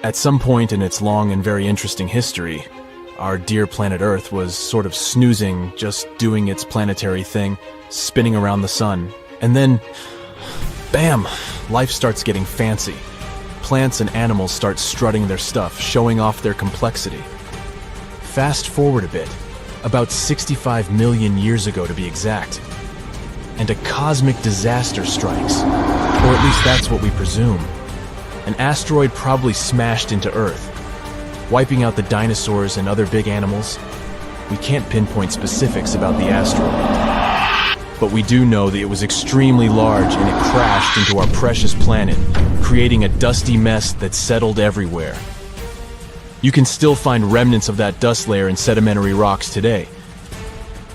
At some point in its long and very interesting history, our dear planet Earth was sort of snoozing, just doing its planetary thing, spinning around the sun. And then, bam, life starts getting fancy. Plants and animals start strutting their stuff, showing off their complexity. Fast forward a bit, about 65 million years ago to be exact, and a cosmic disaster strikes, or at least that's what we presume. An asteroid probably smashed into Earth, wiping out the dinosaurs and other big animals. We can't pinpoint specifics about the asteroid, but we do know that it was extremely large and it crashed into our precious planet, creating a dusty mess that settled everywhere. You can still find remnants of that dust layer in sedimentary rocks today.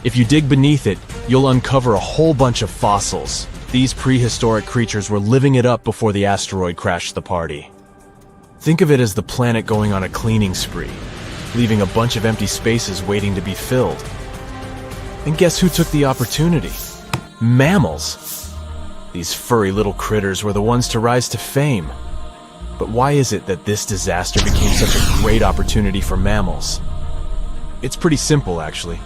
If you dig beneath it, you'll uncover a whole bunch of fossils. These prehistoric creatures were living it up before the asteroid crashed the party. Think of it as the planet going on a cleaning spree, leaving a bunch of empty spaces waiting to be filled. And guess who took the opportunity? Mammals! These furry little critters were the ones to rise to fame. But why is it that this disaster became such a great opportunity for mammals? It's pretty simple, actually.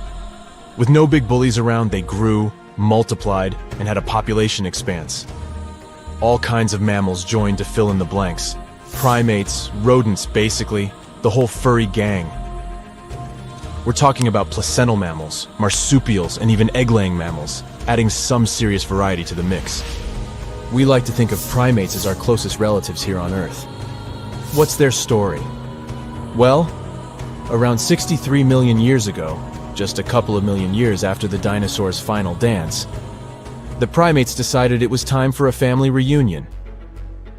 With no big bullies around, they grew, multiplied, and had a population expanse. All kinds of mammals joined to fill in the blanks. Primates, rodents, basically, the whole furry gang. We're talking about placental mammals, marsupials, and even egg-laying mammals, adding some serious variety to the mix. We like to think of primates as our closest relatives here on Earth. What's their story? Well, around 63 million years ago, just a couple of million years after the dinosaurs' final dance, the primates decided it was time for a family reunion.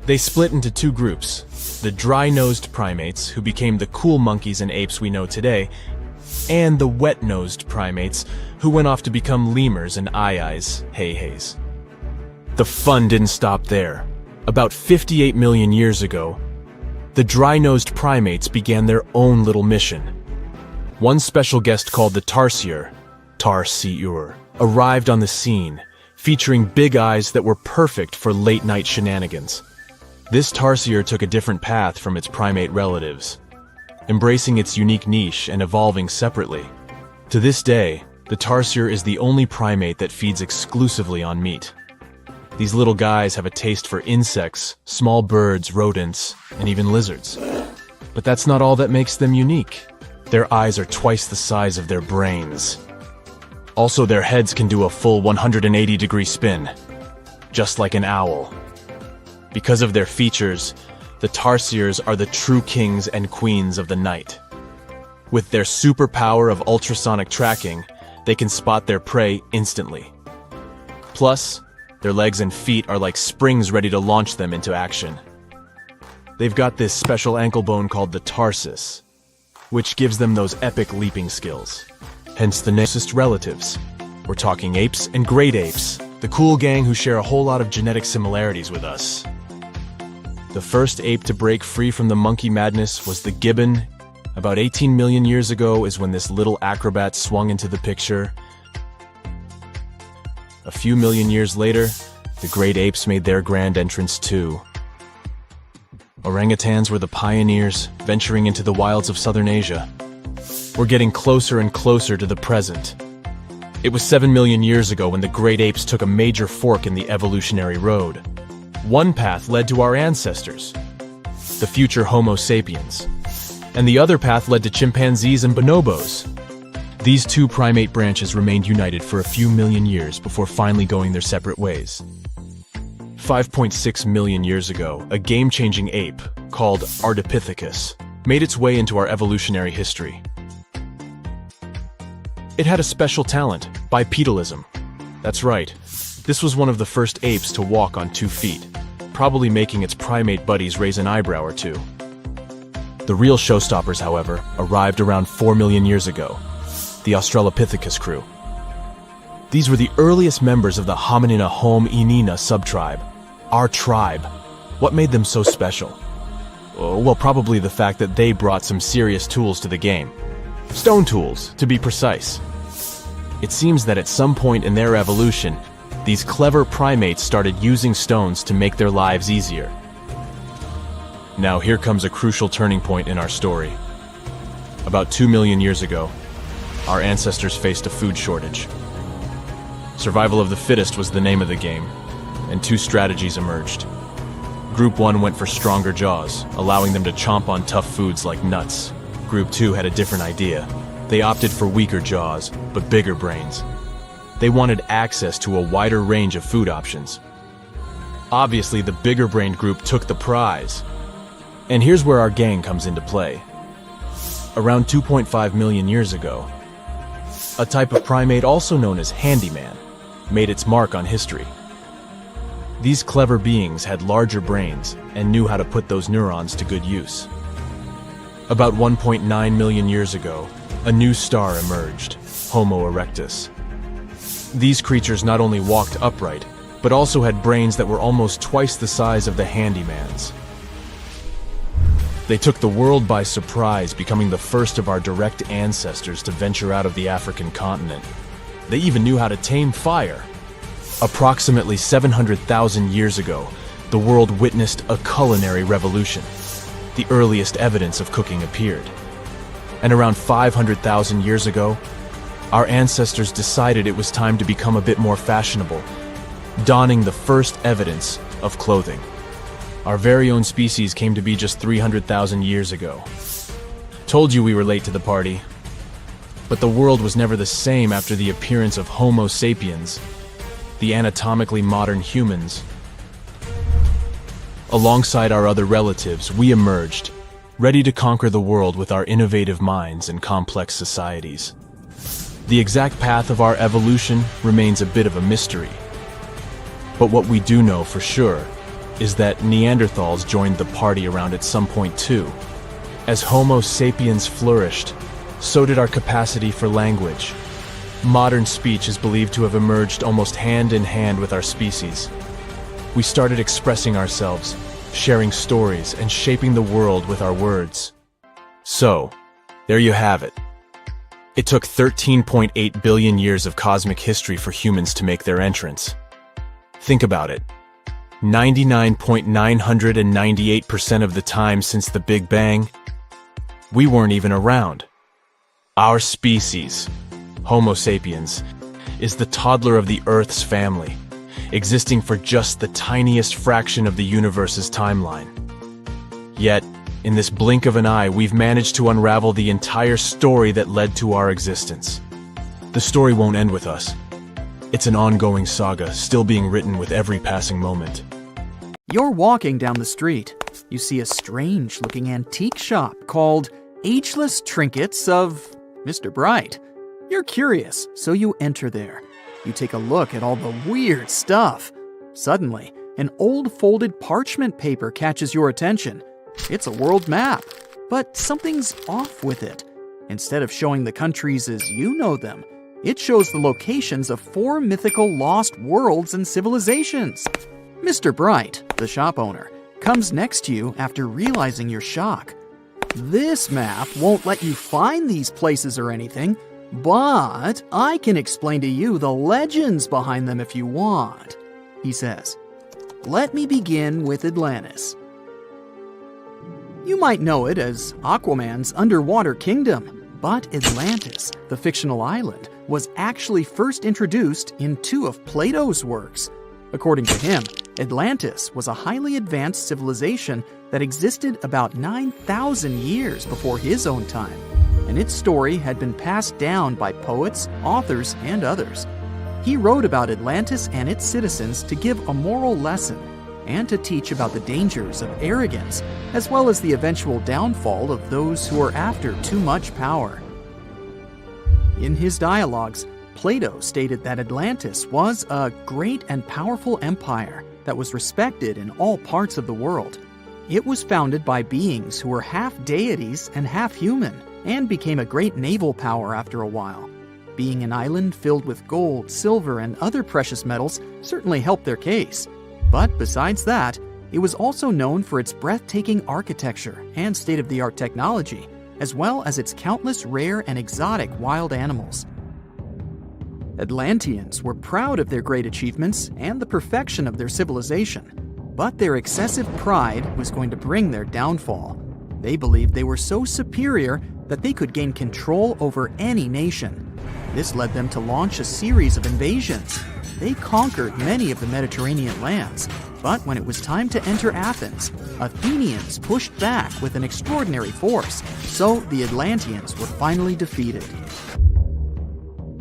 They split into two groups, the dry-nosed primates, who became the cool monkeys and apes we know today, and the wet-nosed primates, who went off to become lemurs and aye-ayes, hey-hays. The fun didn't stop there. About 58 million years ago, the dry-nosed primates began their own little mission. One special guest called the tarsier, arrived on the scene, featuring big eyes that were perfect for late-night shenanigans. This tarsier took a different path from its primate relatives, embracing its unique niche and evolving separately. To this day, the tarsier is the only primate that feeds exclusively on meat. These little guys have a taste for insects, small birds, rodents, and even lizards. But that's not all that makes them unique. Their eyes are twice the size of their brains. Also, their heads can do a full 180-degree spin, just like an owl. Because of their features, the tarsiers are the true kings and queens of the night. With their superpower of ultrasonic tracking, they can spot their prey instantly. Plus, their legs and feet are like springs ready to launch them into action. They've got this special ankle bone called the tarsus, which gives them those epic leaping skills. Hence the closest relatives. We're talking apes and great apes, the cool gang who share a whole lot of genetic similarities with us. The first ape to break free from the monkey madness was the gibbon. About 18 million years ago is when this little acrobat swung into the picture. A few million years later, the great apes made their grand entrance too. Orangutans were the pioneers, venturing into the wilds of southern Asia. We're getting closer and closer to the present. It was 7 million years ago when the great apes took a major fork in the evolutionary road. One path led to our ancestors, the future Homo sapiens, and the other path led to chimpanzees and bonobos. These two primate branches remained united for a few million years before finally going their separate ways. 5.6 million years ago, a game-changing ape called Ardipithecus made its way into our evolutionary history. It had a special talent, bipedalism. That's right, this was one of the first apes to walk on 2 feet, probably making its primate buddies raise an eyebrow or two. The real showstoppers, however, arrived around 4 million years ago, the Australopithecus crew. These were the earliest members of the Hominina hominina subtribe, our tribe. What made them so special? Well, probably the fact that they brought some serious tools to the game. Stone tools, to be precise. It seems that at some point in their evolution, these clever primates started using stones to make their lives easier. Now here comes a crucial turning point in our story. About 2 million years ago, our ancestors faced a food shortage. Survival of the fittest was the name of the game, and two strategies emerged. Group 1 went for stronger jaws, allowing them to chomp on tough foods like nuts. Group 2 had a different idea. They opted for weaker jaws, but bigger brains. They wanted access to a wider range of food options. Obviously, the bigger-brained group took the prize. And here's where our gang comes into play. Around 2.5 million years ago, a type of primate also known as handyman made its mark on history. These clever beings had larger brains and knew how to put those neurons to good use. About 1.9 million years ago, a new star emerged, Homo erectus. These creatures not only walked upright, but also had brains that were almost twice the size of the handyman's. They took the world by surprise, becoming the first of our direct ancestors to venture out of the African continent. They even knew how to tame fire. Approximately 700,000 years ago, the world witnessed a culinary revolution. The earliest evidence of cooking appeared. And around 500,000 years ago, our ancestors decided it was time to become a bit more fashionable, donning the first evidence of clothing. Our very own species came to be just 300,000 years ago. Told you we were late to the party. But the world was never the same after the appearance of Homo sapiens, the anatomically modern humans. Alongside our other relatives, we emerged, ready to conquer the world with our innovative minds and complex societies. The exact path of our evolution remains a bit of a mystery. But what we do know for sure is that Neanderthals joined the party around at some point too. As Homo sapiens flourished, so did our capacity for language. Modern speech is believed to have emerged almost hand in hand with our species. We started expressing ourselves, sharing stories, and shaping the world with our words. So, there you have it. It took 13.8 billion years of cosmic history for humans to make their entrance. Think about it. 99.998% of the time since the Big Bang, we weren't even around. Our species, Homo sapiens, is the toddler of the Earth's family, existing for just the tiniest fraction of the universe's timeline. Yet, in this blink of an eye, we've managed to unravel the entire story that led to our existence. The story won't end with us. It's an ongoing saga, still being written with every passing moment. You're walking down the street. You see a strange-looking antique shop called Ageless Trinkets of Mr. Bright. You're curious, so you enter there. You take a look at all the weird stuff. Suddenly, an old folded parchment paper catches your attention. It's a world map, but something's off with it. Instead of showing the countries as you know them, it shows the locations of 4 mythical lost worlds and civilizations. Mr. Bright, the shop owner, comes next to you after realizing your shock. This map won't let you find these places or anything, but I can explain to you the legends behind them if you want, he says. Let me begin with Atlantis. You might know it as Aquaman's underwater kingdom, but Atlantis, the fictional island, was actually first introduced in 2 of Plato's works. According to him, Atlantis was a highly advanced civilization that existed about 9,000 years before his own time, and its story had been passed down by poets, authors, and others. He wrote about Atlantis and its citizens to give a moral lesson and to teach about the dangers of arrogance, as well as the eventual downfall of those who are after too much power. In his dialogues, Plato stated that Atlantis was a great and powerful empire that was respected in all parts of the world. It was founded by beings who were half deities and half human, and became a great naval power after a while. Being an island filled with gold, silver, and other precious metals certainly helped their case. But besides that, it was also known for its breathtaking architecture and state-of-the-art technology, as well as its countless rare and exotic wild animals. Atlanteans were proud of their great achievements and the perfection of their civilization. But their excessive pride was going to bring their downfall. They believed they were so superior that they could gain control over any nation. This led them to launch a series of invasions. They conquered many of the Mediterranean lands, but when it was time to enter Athens, Athenians pushed back with an extraordinary force, so the Atlanteans were finally defeated.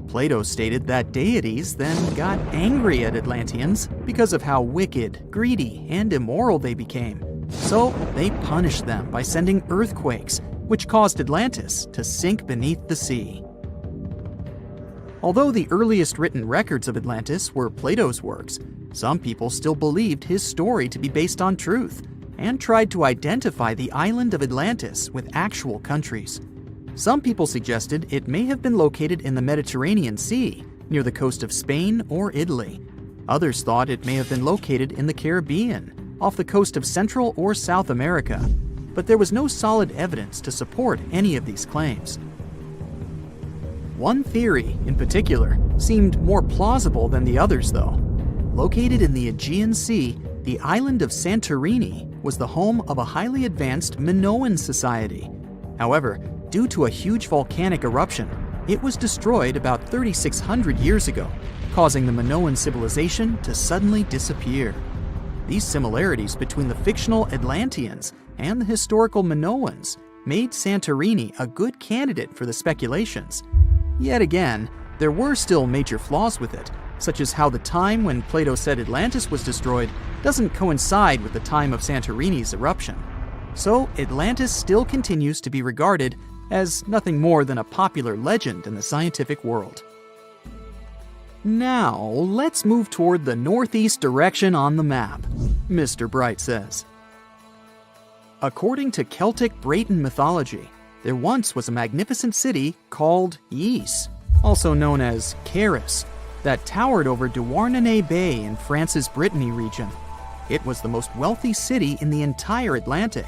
Plato stated that deities then got angry at Atlanteans because of how wicked, greedy, and immoral they became. So they punished them by sending earthquakes, which caused Atlantis to sink beneath the sea. Although the earliest written records of Atlantis were Plato's works, some people still believed his story to be based on truth and tried to identify the island of Atlantis with actual countries. Some people suggested it may have been located in the Mediterranean Sea, near the coast of Spain or Italy. Others thought it may have been located in the Caribbean, off the coast of Central or South America, but there was no solid evidence to support any of these claims. One theory, in particular, seemed more plausible than the others, though. Located in the Aegean Sea, the island of Santorini was the home of a highly advanced Minoan society. However, due to a huge volcanic eruption, it was destroyed about 3,600 years ago, causing the Minoan civilization to suddenly disappear. These similarities between the fictional Atlanteans and the historical Minoans made Santorini a good candidate for the speculations. Yet again, there were still major flaws with it, such as how the time when Plato said Atlantis was destroyed doesn't coincide with the time of Santorini's eruption. So Atlantis still continues to be regarded as nothing more than a popular legend in the scientific world. Now, let's move toward the northeast direction on the map, Mr. Bright says. According to Celtic Breton mythology, there once was a magnificent city called Ys, also known as Caris, that towered over Douarnenez Bay in France's Brittany region. It was the most wealthy city in the entire Atlantic.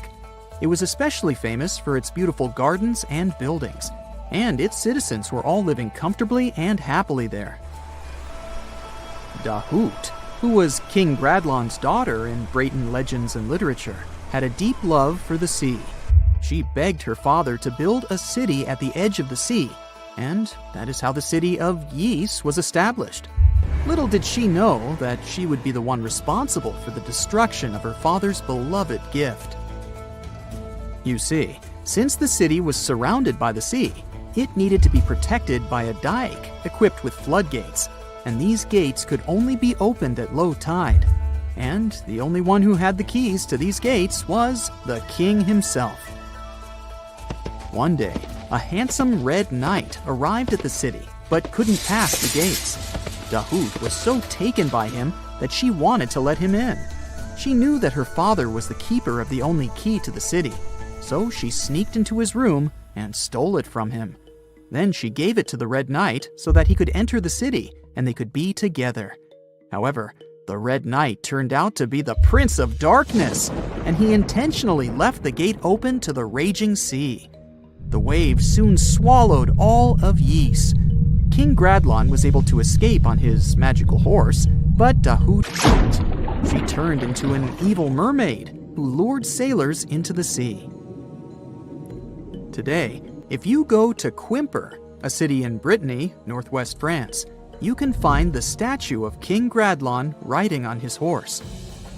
It was especially famous for its beautiful gardens and buildings, and its citizens were all living comfortably and happily there. Dahut, who was King Bradlon's daughter in Breton legends and literature, had a deep love for the sea. She begged her father to build a city at the edge of the sea, and that is how the city of Ys was established. Little did she know that she would be the one responsible for the destruction of her father's beloved gift. You see, since the city was surrounded by the sea, it needed to be protected by a dike equipped with floodgates, and these gates could only be opened at low tide. And the only one who had the keys to these gates was the king himself. One day, a handsome red knight arrived at the city, but couldn't pass the gates. Dahut was so taken by him that she wanted to let him in. She knew that her father was the keeper of the only key to the city, so she sneaked into his room and stole it from him. Then she gave it to the Red Knight so that he could enter the city and they could be together. However, the Red Knight turned out to be the Prince of Darkness, and he intentionally left the gate open to the raging sea. The waves soon swallowed all of Ys. King Gradlon was able to escape on his magical horse, but Dahut couldn't. She turned into an evil mermaid who lured sailors into the sea. Today, if you go to Quimper, a city in Brittany, northwest France, you can find the statue of King Gradlon riding on his horse.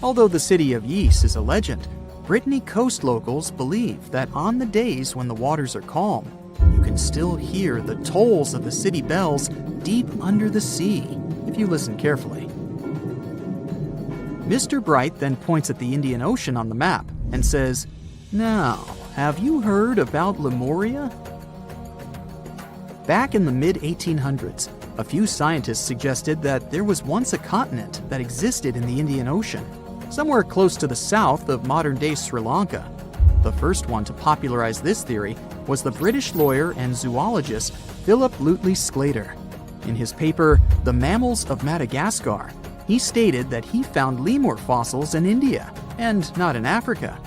Although the city of Ys is a legend, Brittany coast locals believe that on the days when the waters are calm, you can still hear the tolls of the city bells deep under the sea, if you listen carefully. Mr. Bright then points at the Indian Ocean on the map and says, "Now, have you heard about Lemuria?" Back in the mid-1800s, a few scientists suggested that there was once a continent that existed in the Indian Ocean, somewhere close to the south of modern-day Sri Lanka. The first one to popularize this theory was the British lawyer and zoologist Philip Lutley Sclater. In his paper, The Mammals of Madagascar, he stated that he found lemur fossils in India, and not in Africa.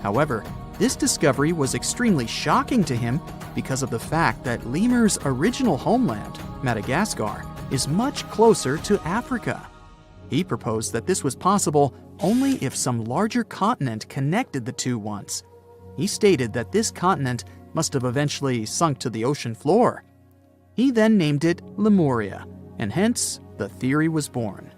However, this discovery was extremely shocking to him because of the fact that lemurs' original homeland, Madagascar, is much closer to Africa. He proposed that this was possible only if some larger continent connected the two once. He stated that this continent must have eventually sunk to the ocean floor. He then named it Lemuria, and hence the theory was born.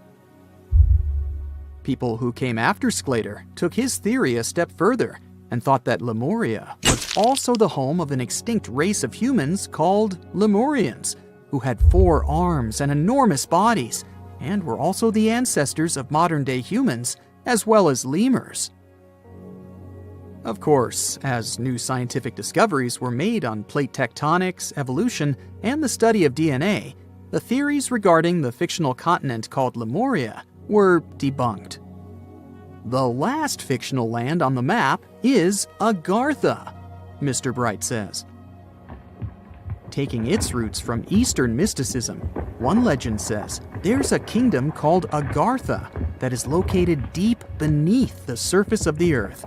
People who came after Sclater took his theory a step further and thought that Lemuria was also the home of an extinct race of humans called Lemurians, who had 4 arms and enormous bodies, and were also the ancestors of modern-day humans, as well as lemurs. Of course, as new scientific discoveries were made on plate tectonics, evolution, and the study of DNA, the theories regarding the fictional continent called Lemuria were debunked. The last fictional land on the map is Agartha, Mr. Bright says. Taking its roots from Eastern mysticism, one legend says there's a kingdom called Agartha that is located deep beneath the surface of the earth.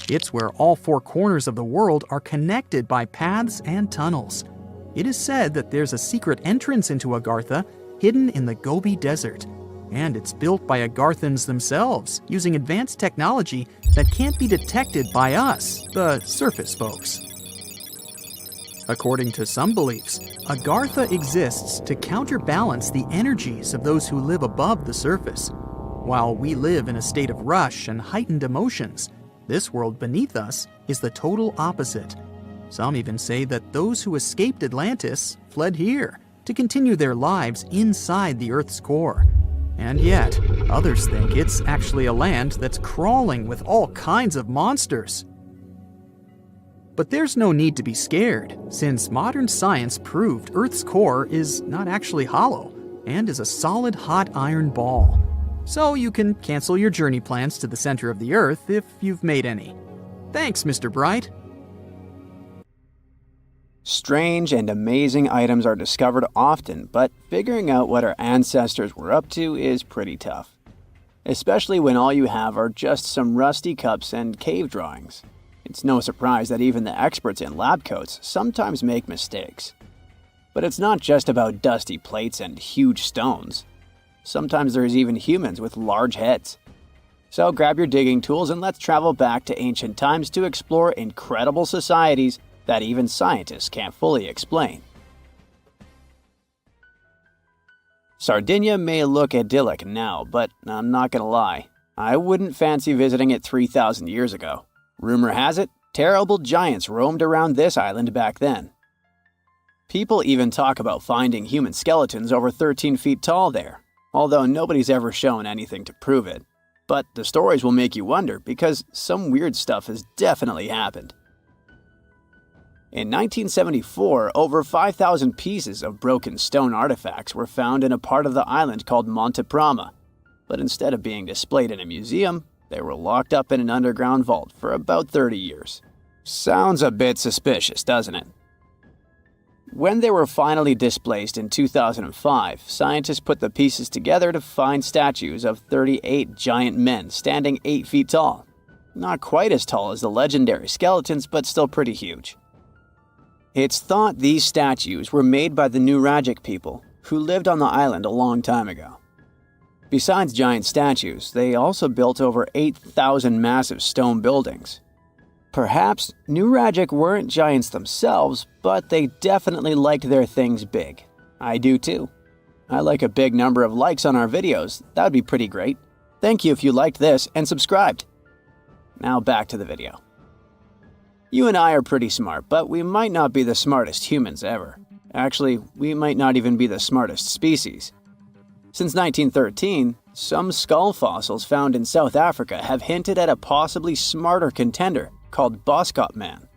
It's where all 4 corners of the world are connected by paths and tunnels. It is said that there's a secret entrance into Agartha hidden in the Gobi Desert, and it's built by Agarthans themselves using advanced technology that can't be detected by us, the surface folks. According to some beliefs, Agartha exists to counterbalance the energies of those who live above the surface. While we live in a state of rush and heightened emotions, this world beneath us is the total opposite. Some even say that those who escaped Atlantis fled here to continue their lives inside the Earth's core. And yet, others think it's actually a land that's crawling with all kinds of monsters. But there's no need to be scared, since modern science proved Earth's core is not actually hollow and is a solid hot iron ball. So you can cancel your journey plans to the center of the Earth if you've made any. Thanks, Mr. Bright. Strange and amazing items are discovered often, but figuring out what our ancestors were up to is pretty tough. Especially when all you have are just some rusty cups and cave drawings. It's no surprise that even the experts in lab coats sometimes make mistakes. But it's not just about dusty plates and huge stones. Sometimes there's even humans with large heads. So grab your digging tools and let's travel back to ancient times to explore incredible societies that even scientists can't fully explain. Sardinia may look idyllic now, but I'm not gonna lie, I wouldn't fancy visiting it 3,000 years ago. Rumor has it, terrible giants roamed around this island back then. People even talk about finding human skeletons over 13 feet tall there, although nobody's ever shown anything to prove it. But the stories will make you wonder because some weird stuff has definitely happened. In 1974, over 5,000 pieces of broken stone artifacts were found in a part of the island called Monte Prama, but instead of being displayed in a museum, they were locked up in an underground vault for about 30 years. Sounds a bit suspicious, doesn't it? When they were finally displaced in 2005, scientists put the pieces together to find statues of 38 giant men standing 8 feet tall. Not quite as tall as the legendary skeletons, but still pretty huge. It's thought these statues were made by the Nuragic people, who lived on the island a long time ago. Besides giant statues, they also built over 8,000 massive stone buildings. Perhaps Nuragic weren't giants themselves, but they definitely liked their things big. I do too. I like a big number of likes on our videos. That would be pretty great. Thank you if you liked this and subscribed. Now back to the video. You and I are pretty smart, but we might not be the smartest humans ever. Actually, we might not even be the smartest species. Since 1913, some skull fossils found in South Africa have hinted at a possibly smarter contender called Boskop Man.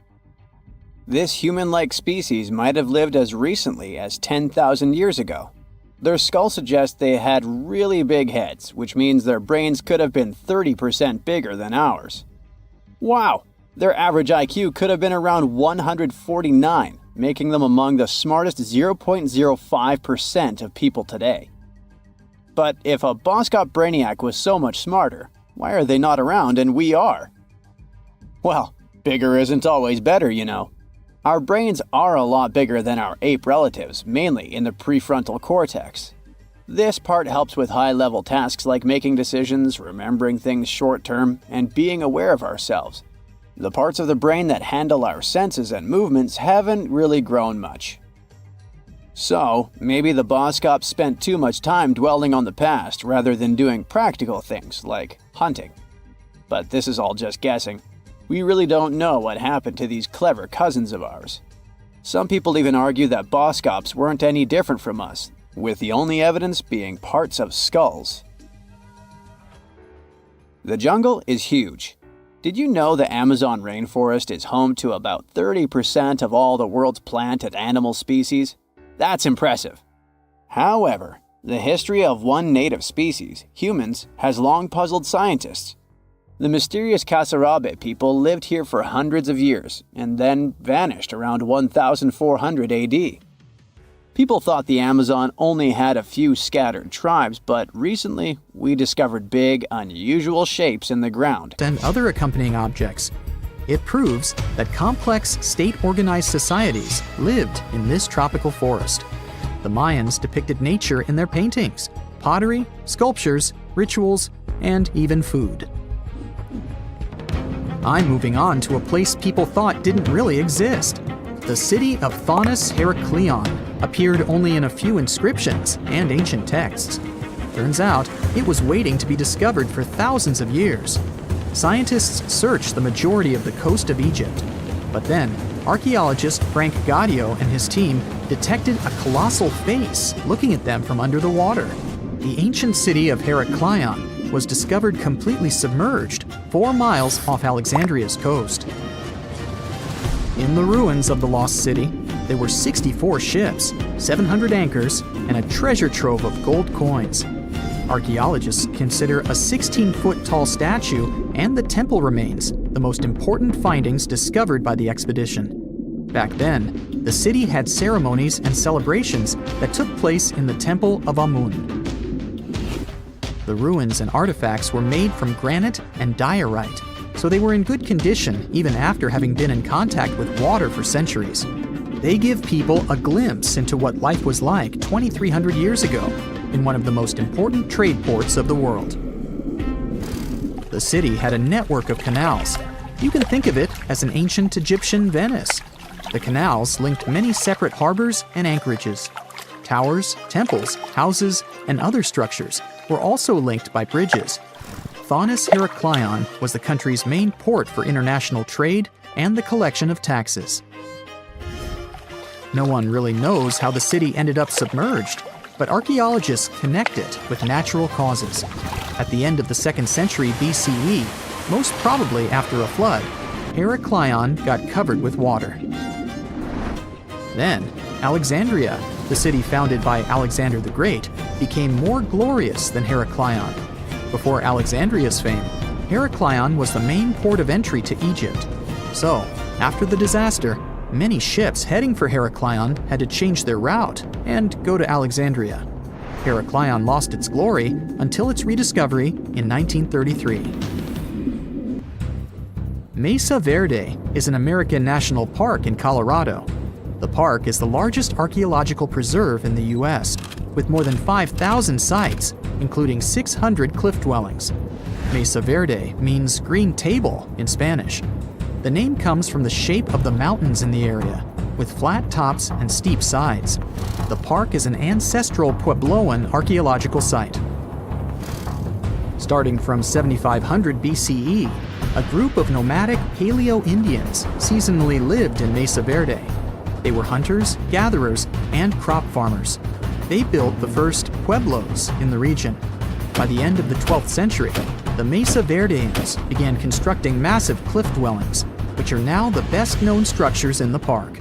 This human-like species might have lived as recently as 10,000 years ago. Their skull suggests they had really big heads, which means their brains could have been 30% bigger than ours. Wow! Their average IQ could have been around 149, making them among the smartest 0.05% of people today. But if a Boskop Brainiac was so much smarter, why are they not around and we are? Well, bigger isn't always better, you know. Our brains are a lot bigger than our ape relatives, mainly in the prefrontal cortex. This part helps with high-level tasks like making decisions, remembering things short-term, and being aware of ourselves. The parts of the brain that handle our senses and movements haven't really grown much. So, maybe the Boskops spent too much time dwelling on the past rather than doing practical things like hunting. But this is all just guessing. We really don't know what happened to these clever cousins of ours. Some people even argue that Boskops weren't any different from us, with the only evidence being parts of skulls. The jungle is huge. Did you know the Amazon rainforest is home to about 30% of all the world's plant and animal species? That's impressive. However, the history of one native species, humans, has long puzzled scientists. The mysterious Kasarabe people lived here for hundreds of years and then vanished around 1400 AD. People thought the Amazon only had a few scattered tribes, but recently we discovered big, unusual shapes in the ground. And other accompanying objects. It proves that complex, state-organized societies lived in this tropical forest. The Mayans depicted nature in their paintings, pottery, sculptures, rituals, and even food. I'm moving on to a place people thought didn't really exist. The city of Thonis Heraklion appeared only in a few inscriptions and ancient texts. Turns out, it was waiting to be discovered for thousands of years. Scientists searched the majority of the coast of Egypt. But then, archaeologist Frank Gaudio and his team detected a colossal face looking at them from under the water. The ancient city of Heraklion was discovered completely submerged 4 miles off Alexandria's coast. In the ruins of the lost city, there were 64 ships, 700 anchors, and a treasure trove of gold coins. Archaeologists consider a 16-foot-tall statue and the temple remains the most important findings discovered by the expedition. Back then, the city had ceremonies and celebrations that took place in the Temple of Amun. The ruins and artifacts were made from granite and diorite, so they were in good condition even after having been in contact with water for centuries. They give people a glimpse into what life was like 2,300 years ago in one of the most important trade ports of the world. The city had a network of canals. You can think of it as an ancient Egyptian Venice. The canals linked many separate harbors and anchorages. Towers, temples, houses, and other structures were also linked by bridges. Thonis Heraklion was the country's main port for international trade and the collection of taxes. No one really knows how the city ended up submerged, but archaeologists connect it with natural causes. At the end of the 2nd century BCE, most probably after a flood, Heraklion got covered with water. Then, Alexandria, the city founded by Alexander the Great, became more glorious than Heraklion. Before Alexandria's fame, Heraklion was the main port of entry to Egypt. So, after the disaster, many ships heading for Heraklion had to change their route and go to Alexandria. Heraklion lost its glory until its rediscovery in 1933. Mesa Verde is an American national park in Colorado. The park is the largest archaeological preserve in the U.S., with more than 5,000 sites, including 600 cliff dwellings. Mesa Verde means green table in Spanish. The name comes from the shape of the mountains in the area, with flat tops and steep sides. The park is an ancestral Puebloan archaeological site. Starting from 7500 BCE, a group of nomadic Paleo-Indians seasonally lived in Mesa Verde. They were hunters, gatherers, and crop farmers. They built the first pueblos in the region. By the end of the 12th century, the Mesa Verdeans began constructing massive cliff dwellings, which are now the best-known structures in the park.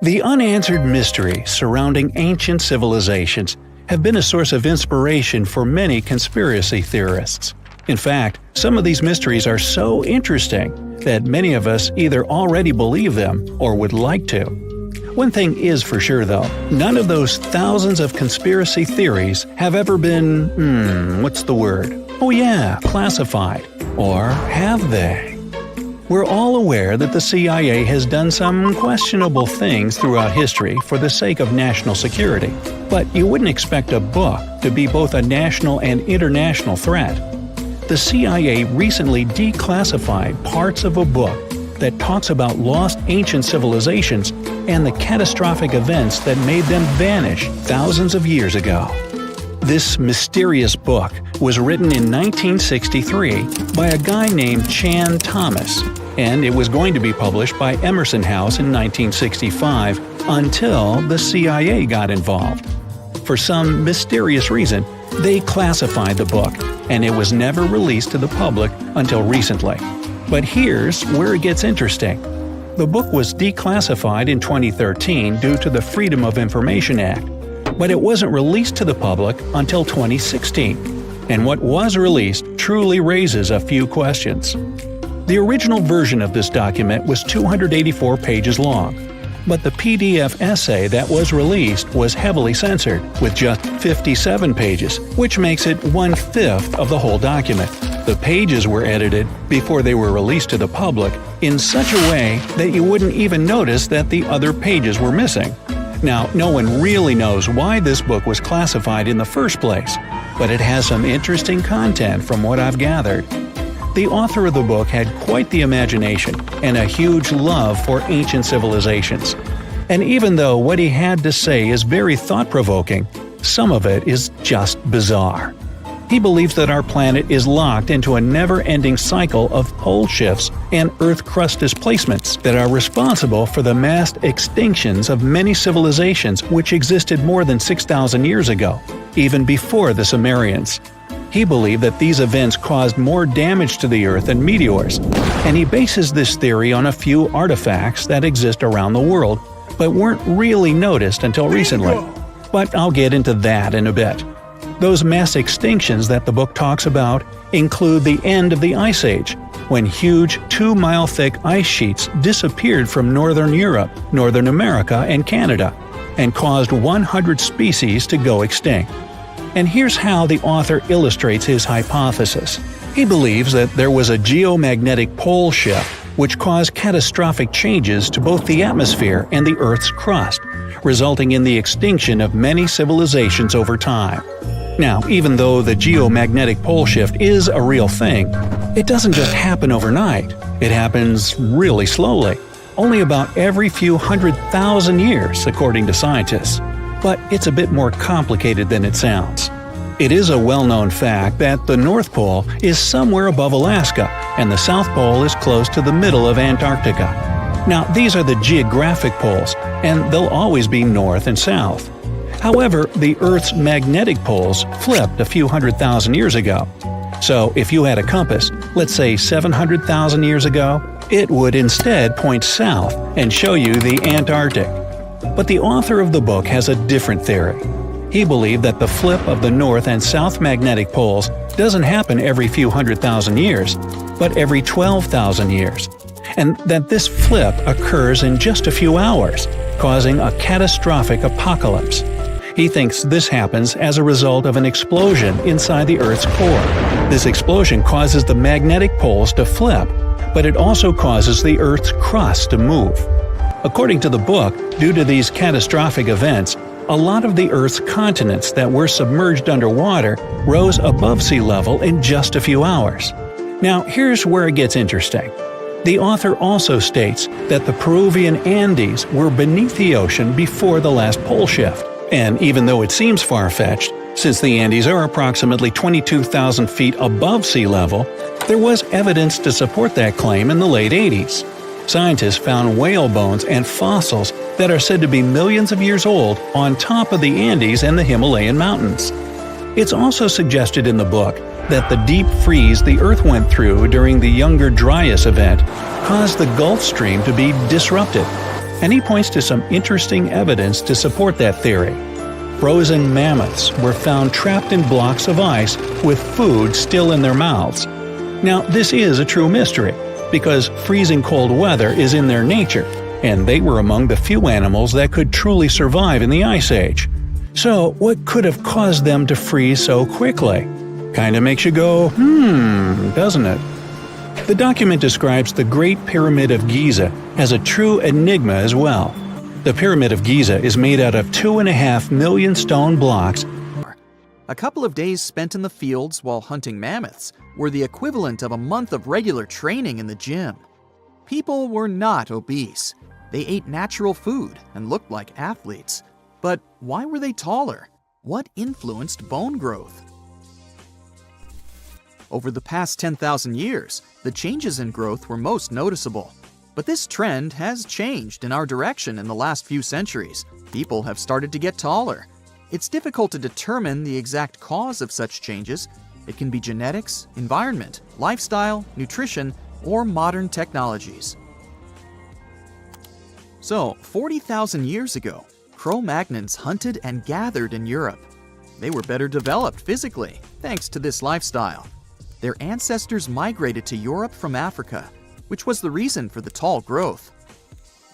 The unanswered mysteries surrounding ancient civilizations have been a source of inspiration for many conspiracy theorists. In fact, some of these mysteries are so interesting that many of us either already believe them or would like to. One thing is for sure though, none of those thousands of conspiracy theories have ever been, what's the word? Oh yeah, classified. Or have they? We're all aware that the CIA has done some questionable things throughout history for the sake of national security, but you wouldn't expect a book to be both a national and international threat. The CIA recently declassified parts of a book that talks about lost ancient civilizations and the catastrophic events that made them vanish thousands of years ago. This mysterious book was written in 1963 by a guy named Chan Thomas, and it was going to be published by Emerson House in 1965 until the CIA got involved. For some mysterious reason, they classified the book, and it was never released to the public until recently. But here's where it gets interesting. The book was declassified in 2013 due to the Freedom of Information Act, but it wasn't released to the public until 2016. And what was released truly raises a few questions. The original version of this document was 284 pages long, but the PDF essay that was released was heavily censored, with just 57 pages, which makes it 1/5 of the whole document. The pages were edited before they were released to the public in such a way that you wouldn't even notice that the other pages were missing. Now, no one really knows why this book was classified in the first place, but it has some interesting content from what I've gathered. The author of the book had quite the imagination and a huge love for ancient civilizations. And even though what he had to say is very thought-provoking, some of it is just bizarre. He believes that our planet is locked into a never-ending cycle of pole shifts and Earth crust displacements that are responsible for the mass extinctions of many civilizations which existed more than 6,000 years ago, even before the Sumerians. He believed that these events caused more damage to the Earth than meteors, and he bases this theory on a few artifacts that exist around the world, but weren't really noticed until recently. But I'll get into that in a bit. Those mass extinctions that the book talks about include the end of the Ice Age, when huge 2-mile-thick ice sheets disappeared from northern Europe, Northern America, and Canada, and caused 100 species to go extinct. And here's how the author illustrates his hypothesis. He believes that there was a geomagnetic pole shift which caused catastrophic changes to both the atmosphere and the Earth's crust, resulting in the extinction of many civilizations over time. Now, even though the geomagnetic pole shift is a real thing, it doesn't just happen overnight. It happens really slowly, only about every few 100,000 years, according to scientists. But it's a bit more complicated than it sounds. It is a well-known fact that the North Pole is somewhere above Alaska, and the South Pole is close to the middle of Antarctica. Now, these are the geographic poles, and they'll always be north and south. However, the Earth's magnetic poles flipped a few 100,000 years ago. So if you had a compass, let's say 700,000 years ago, it would instead point south and show you the Antarctic. But the author of the book has a different theory. He believed that the flip of the north and south magnetic poles doesn't happen every few 100,000 years, but every 12,000 years, and that this flip occurs in just a few hours, causing a catastrophic apocalypse. He thinks this happens as a result of an explosion inside the Earth's core. This explosion causes the magnetic poles to flip, but it also causes the Earth's crust to move. According to the book, due to these catastrophic events, a lot of the Earth's continents that were submerged underwater rose above sea level in just a few hours. Now, here's where it gets interesting. The author also states that the Peruvian Andes were beneath the ocean before the last pole shift. And even though it seems far-fetched, since the Andes are approximately 22,000 feet above sea level, there was evidence to support that claim in the late 80s. Scientists found whale bones and fossils that are said to be millions of years old on top of the Andes and the Himalayan mountains. It's also suggested in the book that the deep freeze the Earth went through during the Younger Dryas event caused the Gulf Stream to be disrupted, and he points to some interesting evidence to support that theory. Frozen mammoths were found trapped in blocks of ice with food still in their mouths. Now, this is a true mystery, because freezing cold weather is in their nature, and they were among the few animals that could truly survive in the Ice Age. So, what could have caused them to freeze so quickly? Kinda makes you go, doesn't it? The document describes the Great Pyramid of Giza as a true enigma as well. The Pyramid of Giza is made out of 2.5 million stone blocks. A couple of days spent in the fields while hunting mammoths were the equivalent of a month of regular training in the gym. People were not obese. They ate natural food and looked like athletes. But why were they taller? What influenced bone growth? Over the past 10,000 years, the changes in growth were most noticeable. But this trend has changed in our direction in the last few centuries. People have started to get taller. It's difficult to determine the exact cause of such changes. It can be genetics, environment, lifestyle, nutrition, or modern technologies. So, 40,000 years ago, Cro-Magnons hunted and gathered in Europe. They were better developed physically, thanks to this lifestyle. Their ancestors migrated to Europe from Africa, which was the reason for the tall growth.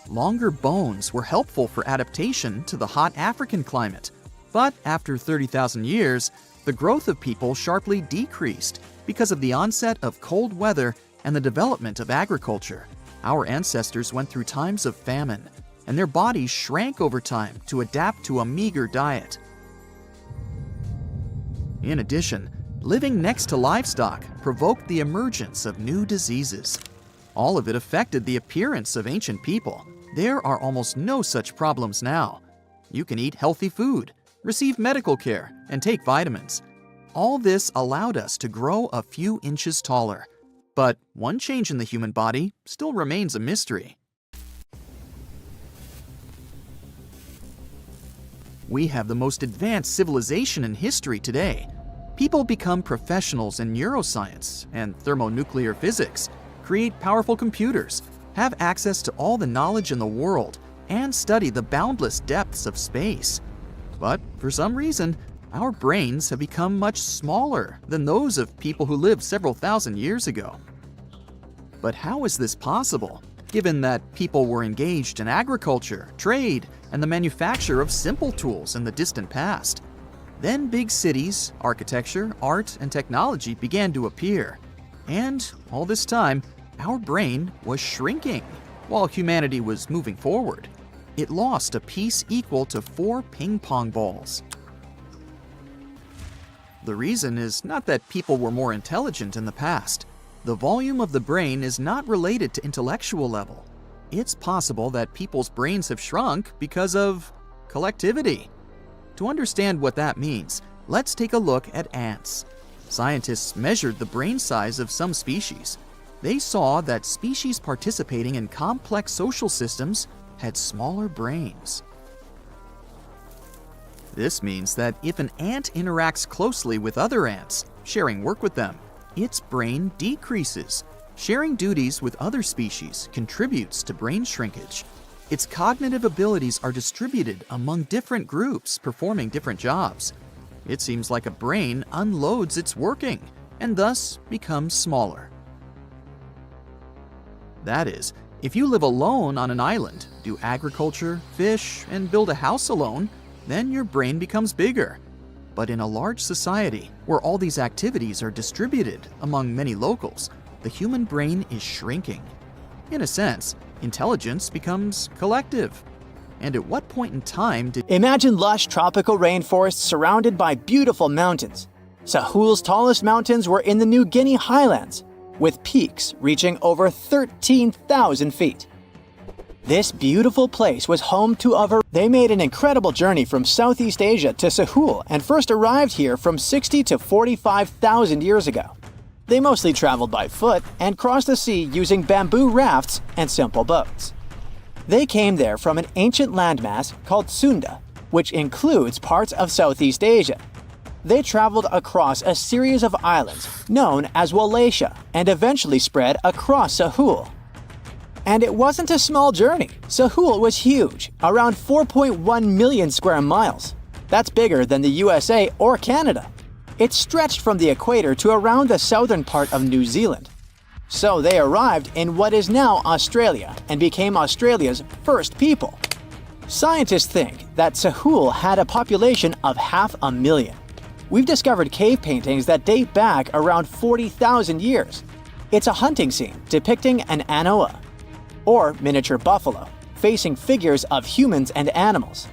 Longer bones were helpful for adaptation to the hot African climate. But after 30,000 years, the growth of people sharply decreased because of the onset of cold weather and the development of agriculture. Our ancestors went through times of famine, and their bodies shrank over time to adapt to a meager diet. In addition, living next to livestock provoked the emergence of new diseases. All of it affected the appearance of ancient people. There are almost no such problems now. You can eat healthy food, receive medical care, and take vitamins. All this allowed us to grow a few inches taller. But one change in the human body still remains a mystery. We have the most advanced civilization in history today. People become professionals in neuroscience and thermonuclear physics, create powerful computers, have access to all the knowledge in the world, and study the boundless depths of space. But for some reason, our brains have become much smaller than those of people who lived several thousand years ago. But how is this possible, given that people were engaged in agriculture, trade, and the manufacture of simple tools in the distant past? Then big cities, architecture, art, and technology began to appear. And all this time, our brain was shrinking while humanity was moving forward. It lost a piece equal to 4 ping pong balls. The reason is not that people were more intelligent in the past. The volume of the brain is not related to intellectual level. It's possible that people's brains have shrunk because of collectivity. To understand what that means, let's take a look at ants. Scientists measured the brain size of some species. They saw that species participating in complex social systems had smaller brains. This means that if an ant interacts closely with other ants, sharing work with them, its brain decreases. Sharing duties with other species contributes to brain shrinkage. Its cognitive abilities are distributed among different groups performing different jobs. It seems like a brain unloads its working and thus becomes smaller. That is, if you live alone on an island, do agriculture, fish, and build a house alone, then your brain becomes bigger. But in a large society, where all these activities are distributed among many locals, the human brain is shrinking. In a sense, intelligence becomes collective. And at what point in time did... Imagine lush tropical rainforests surrounded by beautiful mountains. Sahul's tallest mountains were in the New Guinea highlands, with peaks reaching over 13,000 feet. This beautiful place was home to They made an incredible journey from Southeast Asia to Sahul and first arrived here from 60 to 45,000 years ago. They mostly traveled by foot and crossed the sea using bamboo rafts and simple boats. They came there from an ancient landmass called Sunda, which includes parts of Southeast Asia. They traveled across a series of islands known as Wallachia and eventually spread across Sahul. And it wasn't a small journey. Sahul was huge, around 4.1 million square miles. That's bigger than the USA or Canada. It stretched from the equator to around the southern part of New Zealand. So they arrived in what is now Australia and became Australia's first people. Scientists think that Sahul had a population of 500,000. We've discovered cave paintings that date back around 40,000 years. It's a hunting scene depicting an anoa, or miniature buffalo, facing figures of humans and animals.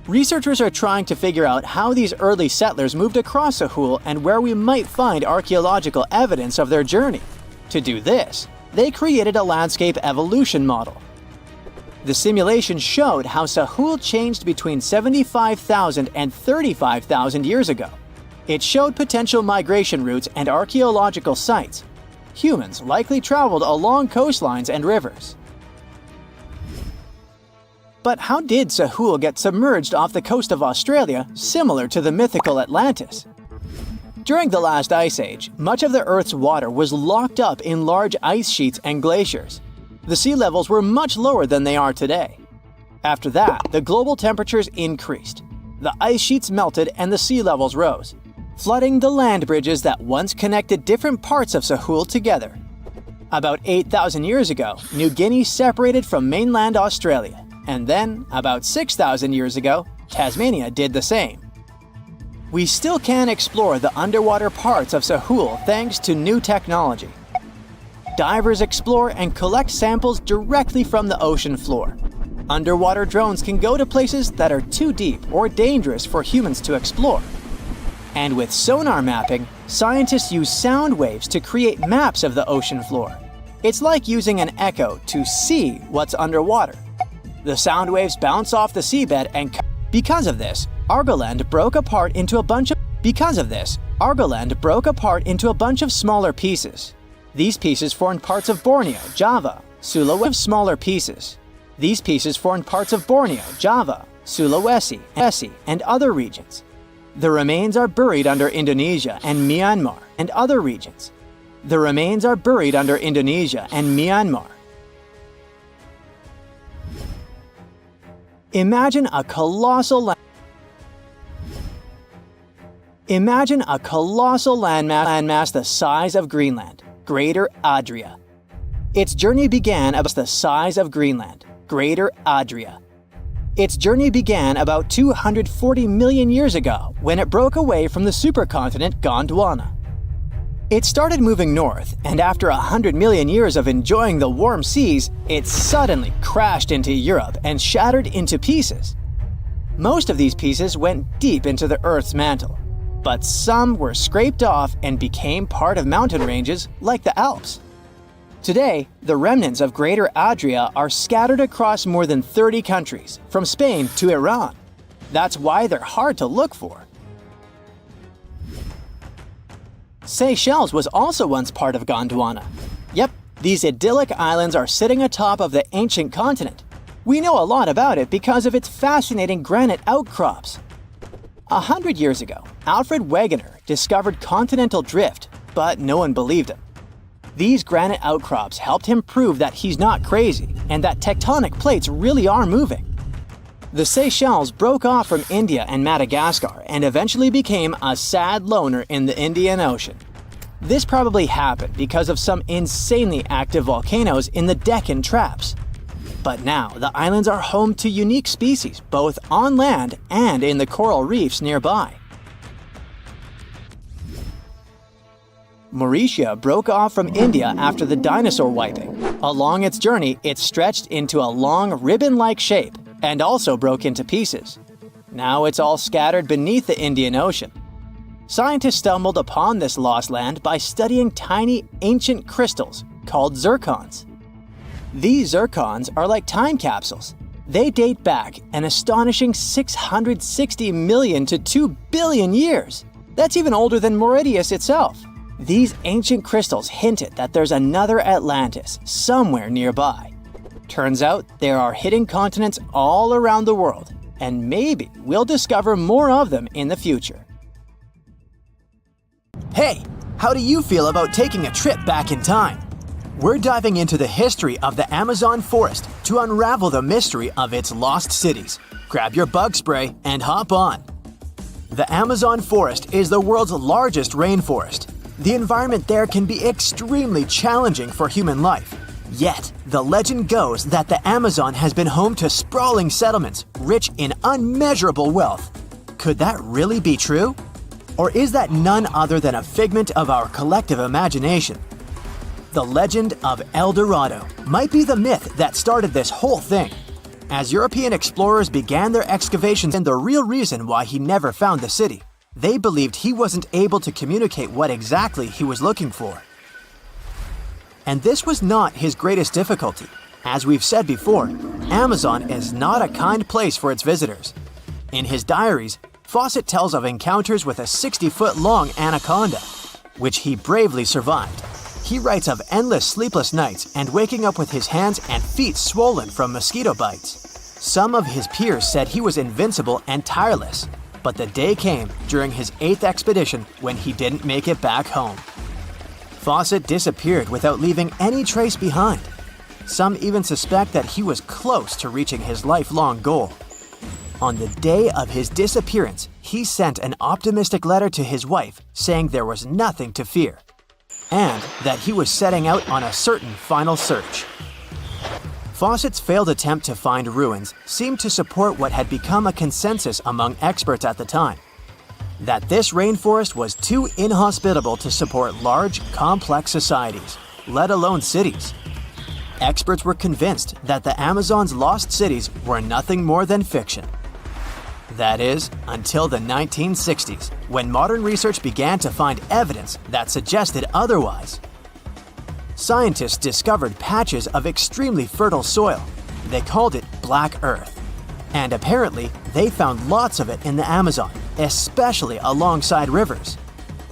Researchers are trying to figure out how these early settlers moved across Sahul and where we might find archaeological evidence of their journey. To do this, they created a landscape evolution model. The simulation showed how Sahul changed between 75,000 and 35,000 years ago. It showed potential migration routes and archaeological sites. Humans likely traveled along coastlines and rivers. But how did Sahul get submerged off the coast of Australia, similar to the mythical Atlantis? During the last ice age, much of the Earth's water was locked up in large ice sheets and glaciers. The sea levels were much lower than they are today. After that, the global temperatures increased. The ice sheets melted and the sea levels rose, flooding the land bridges that once connected different parts of Sahul together. About 8,000 years ago, New Guinea separated from mainland Australia, and then, about 6,000 years ago, Tasmania did the same. We still can explore the underwater parts of Sahul thanks to new technology. Divers explore and collect samples directly from the ocean floor. Underwater drones can go to places that are too deep or dangerous for humans to explore. And with sonar mapping, scientists use sound waves to create maps of the ocean floor. It's like using an echo to see what's underwater. The sound waves bounce off the seabed and because of this, Argoland broke apart into a bunch of smaller pieces. These pieces formed parts of Borneo, Java, Sulawesi. And other regions. The remains are buried under Indonesia and Myanmar and other regions. Imagine a colossal landmass the size of Greenland, Greater Adria. Its journey began about 240 million years ago when it broke away from the supercontinent Gondwana. It started moving north, and after 100 million years of enjoying the warm seas, it suddenly crashed into Europe and shattered into pieces. Most of these pieces went deep into the Earth's mantle, but some were scraped off and became part of mountain ranges like the Alps. Today, the remnants of Greater Adria are scattered across more than 30 countries, from Spain to Iran. That's why they're hard to look for. Seychelles was also once part of Gondwana. Yep, these idyllic islands are sitting atop of the ancient continent. We know a lot about it because of its fascinating granite outcrops. 100 years ago, Alfred Wegener discovered continental drift, but no one believed him. These granite outcrops helped him prove that he's not crazy and that tectonic plates really are moving. The Seychelles broke off from India and Madagascar and eventually became a sad loner in the Indian Ocean. This probably happened because of some insanely active volcanoes in the Deccan Traps. But now the islands are home to unique species both on land and in the coral reefs nearby. Mauritius broke off from India after the dinosaur wiping. Along its journey, it stretched into a long ribbon-like shape and also broke into pieces. Now it's all scattered beneath the Indian Ocean. Scientists stumbled upon this lost land by studying tiny ancient crystals called zircons. These zircons are like time capsules. They date back an astonishing 660 million to 2 billion years. That's even older than Mauritius itself. These ancient crystals hinted that there's another Atlantis somewhere nearby. Turns out there are hidden continents all around the world, and maybe we'll discover more of them in the future. Hey, how do you feel about taking a trip back in time? We're diving into the history of the Amazon forest to unravel the mystery of its lost cities. Grab your bug spray and hop on. The Amazon forest is the world's largest rainforest. The environment there can be extremely challenging for human life. Yet, the legend goes that the Amazon has been home to sprawling settlements rich in unmeasurable wealth. Could that really be true? Or is that none other than a figment of our collective imagination? The legend of El Dorado might be the myth that started this whole thing. As European explorers began their excavations and the real reason why he never found the city, they believed he wasn't able to communicate what exactly he was looking for. And this was not his greatest difficulty. As we've said before, Amazon is not a kind place for its visitors. In his diaries, Fawcett tells of encounters with a 60-foot-long anaconda, which he bravely survived. He writes of endless sleepless nights and waking up with his hands and feet swollen from mosquito bites. Some of his peers said he was invincible and tireless, but the day came during his 8th expedition when he didn't make it back home. Fawcett disappeared without leaving any trace behind. Some even suspect that he was close to reaching his lifelong goal. On the day of his disappearance, he sent an optimistic letter to his wife saying there was nothing to fear, and that he was setting out on a certain final search. Fawcett's failed attempt to find ruins seemed to support what had become a consensus among experts at the time, that this rainforest was too inhospitable to support large, complex societies, let alone cities. Experts were convinced that the Amazon's lost cities were nothing more than fiction. That is, until the 1960s, when modern research began to find evidence that suggested otherwise. Scientists discovered patches of extremely fertile soil. They called it Black Earth. And apparently, they found lots of it in the Amazon, especially alongside rivers.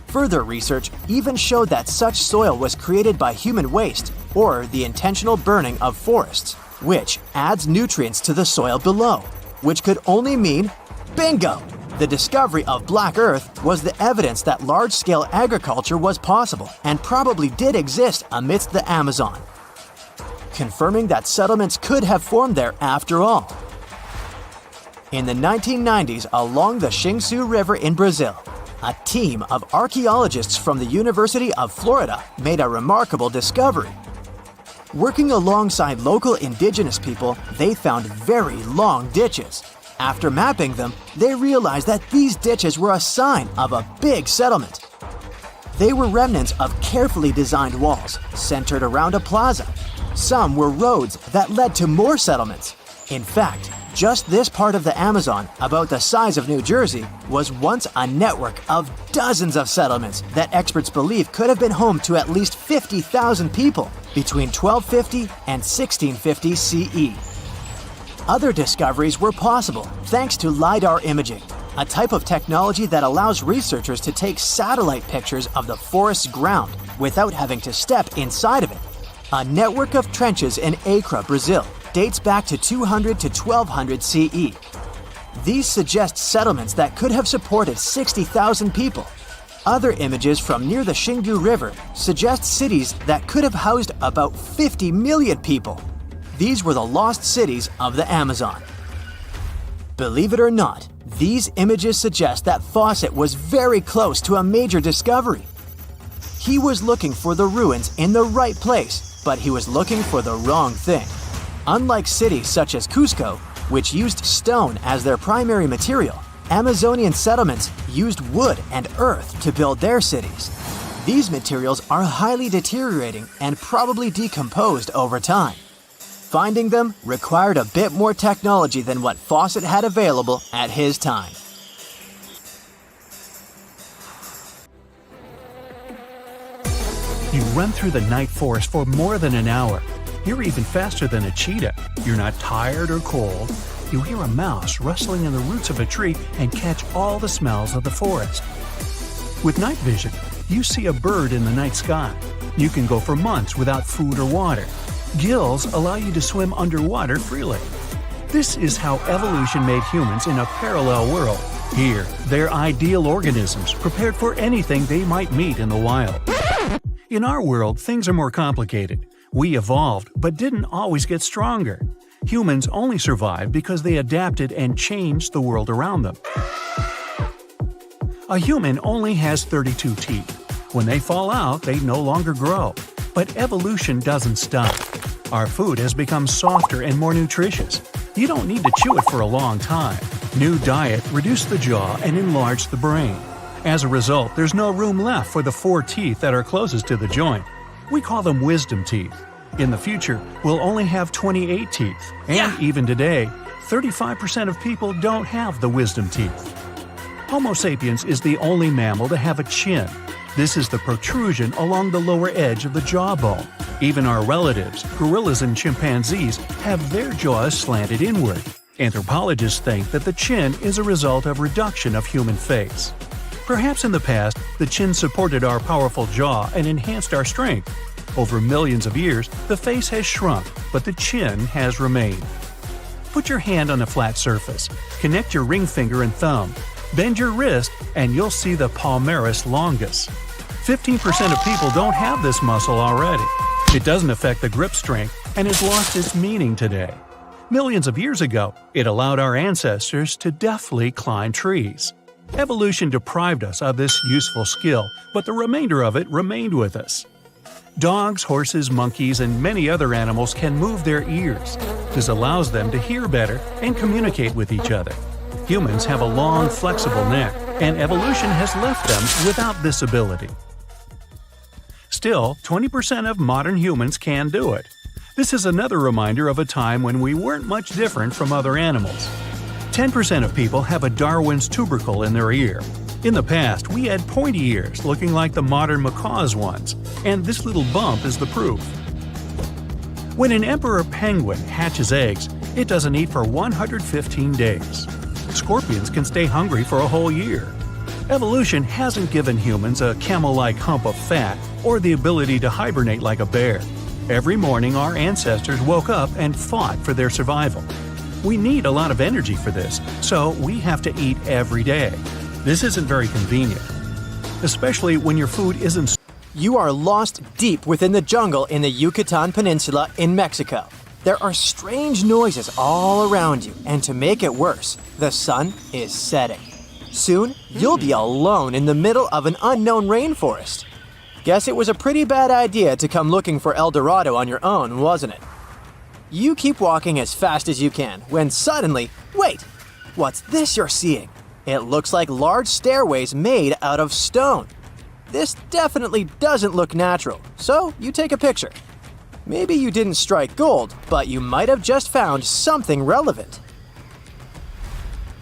Further research even showed that such soil was created by human waste or the intentional burning of forests, which adds nutrients to the soil below, which could only mean bingo! The discovery of Black Earth was the evidence that large-scale agriculture was possible and probably did exist amidst the Amazon, confirming that settlements could have formed there after all. In the 1990s, along the Xingsu River in Brazil, a team of archaeologists from the University of Florida made a remarkable discovery. Working alongside local indigenous people, they found very long ditches. After mapping them, they realized that these ditches were a sign of a big settlement. They were remnants of carefully designed walls centered around a plaza. Some were roads that led to more settlements. In fact, just this part of the Amazon, about the size of New Jersey, was once a network of dozens of settlements that experts believe could have been home to at least 50,000 people between 1250 and 1650 CE. Other discoveries were possible thanks to LiDAR imaging, a type of technology that allows researchers to take satellite pictures of the forest's ground without having to step inside of it. A network of trenches in Acre, Brazil, dates back to 200 to 1200 CE. These suggest settlements that could have supported 60,000 people. Other images from near the Xingdu River suggest cities that could have housed about 50 million people. These were the lost cities of the Amazon. Believe it or not, these images suggest that Fawcett was very close to a major discovery. He was looking for the ruins in the right place, but he was looking for the wrong thing. Unlike cities such as Cusco, which used stone as their primary material, Amazonian settlements used wood and earth to build their cities. These materials are highly deteriorating and probably decomposed over time. Finding them required a bit more technology than what Fawcett had available at his time. You run through the night forest for more than an hour. You're even faster than a cheetah. You're not tired or cold. You hear a mouse rustling in the roots of a tree and catch all the smells of the forest. With night vision, you see a bird in the night sky. You can go for months without food or water. Gills allow you to swim underwater freely. This is how evolution made humans in a parallel world. Here, they're ideal organisms, prepared for anything they might meet in the wild. In our world, things are more complicated. We evolved, but didn't always get stronger. Humans only survived because they adapted and changed the world around them. A human only has 32 teeth. When they fall out, they no longer grow. But evolution doesn't stop. Our food has become softer and more nutritious. You don't need to chew it for a long time. New diet reduced the jaw and enlarged the brain. As a result, there's no room left for the 4 teeth that are closest to the joint. We call them wisdom teeth. In the future, we'll only have 28 teeth. And even today, 35% of people don't have the wisdom teeth. Homo sapiens is the only mammal to have a chin. This is the protrusion along the lower edge of the jawbone. Even our relatives, gorillas and chimpanzees, have their jaws slanted inward. Anthropologists think that the chin is a result of reduction of human face. Perhaps in the past, the chin supported our powerful jaw and enhanced our strength. Over millions of years, the face has shrunk, but the chin has remained. Put your hand on a flat surface, connect your ring finger and thumb, bend your wrist, and you'll see the palmaris longus. 15% of people don't have this muscle already. It doesn't affect the grip strength and has lost its meaning today. Millions of years ago, it allowed our ancestors to deftly climb trees. Evolution deprived us of this useful skill, but the remainder of it remained with us. Dogs, horses, monkeys, and many other animals can move their ears. This allows them to hear better and communicate with each other. Humans have a long, flexible neck, and evolution has left them without this ability. Still, 20% of modern humans can do it. This is another reminder of a time when we weren't much different from other animals. 10% of people have a Darwin's tubercle in their ear. In the past, we had pointy ears looking like the modern macaw's ones, and this little bump is the proof. When an emperor penguin hatches eggs, it doesn't eat for 115 days. Scorpions can stay hungry for a whole year. Evolution hasn't given humans a camel-like hump of fat or the ability to hibernate like a bear. Every morning our ancestors woke up and fought for their survival. We need a lot of energy for this, so we have to eat every day. This isn't very convenient, especially when your food isn't. You are lost deep within the jungle in the Yucatan Peninsula in Mexico. There are strange noises all around you, and to make it worse, the sun is setting. Soon, you'll be alone in the middle of an unknown rainforest. Guess it was a pretty bad idea to come looking for El Dorado on your own, wasn't it? You keep walking as fast as you can, when suddenly, wait! What's this you're seeing? It looks like large stairways made out of stone. This definitely doesn't look natural, so you take a picture. Maybe you didn't strike gold, but you might have just found something relevant.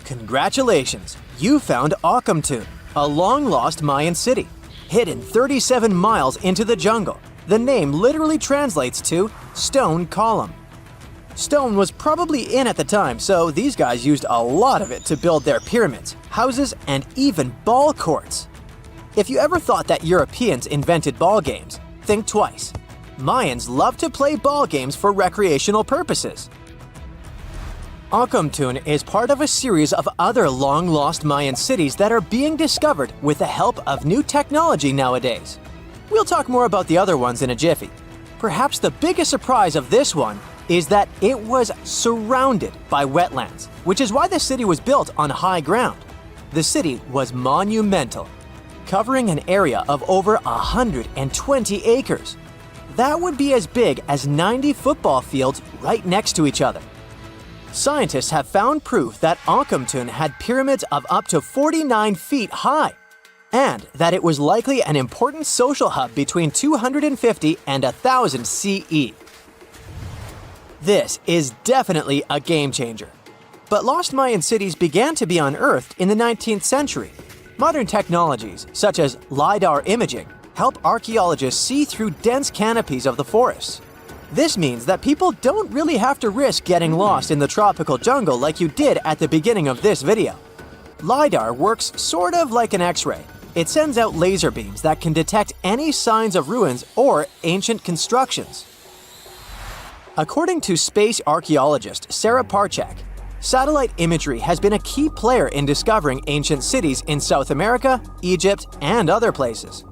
Congratulations! You found Akamtun, a long-lost Mayan city, hidden 37 miles into the jungle. The name literally translates to stone column. Stone was probably in at the time, so these guys used a lot of it to build their pyramids, houses, and even ball courts. If you ever thought that Europeans invented ball games, think twice. Mayans loved to play ball games for recreational purposes. Akamtun is part of a series of other long-lost Mayan cities that are being discovered with the help of new technology nowadays. We'll talk more about the other ones in a jiffy. Perhaps the biggest surprise of this one is that it was surrounded by wetlands, which is why the city was built on high ground. The city was monumental, covering an area of over 120 acres. That would be as big as 90 football fields right next to each other. Scientists have found proof that Akamtun had pyramids of up to 49 feet high, and that it was likely an important social hub between 250 and 1000 CE. This is definitely a game changer. But lost Mayan cities began to be unearthed in the 19th century. Modern technologies, such as LiDAR imaging, help archaeologists see through dense canopies of the forests. This means that people don't really have to risk getting lost in the tropical jungle like you did at the beginning of this video. LiDAR works sort of like an X-ray. It sends out laser beams that can detect any signs of ruins or ancient constructions. According to space archaeologist Sarah Parchak, satellite imagery has been a key player in discovering ancient cities in South America, Egypt, and other places.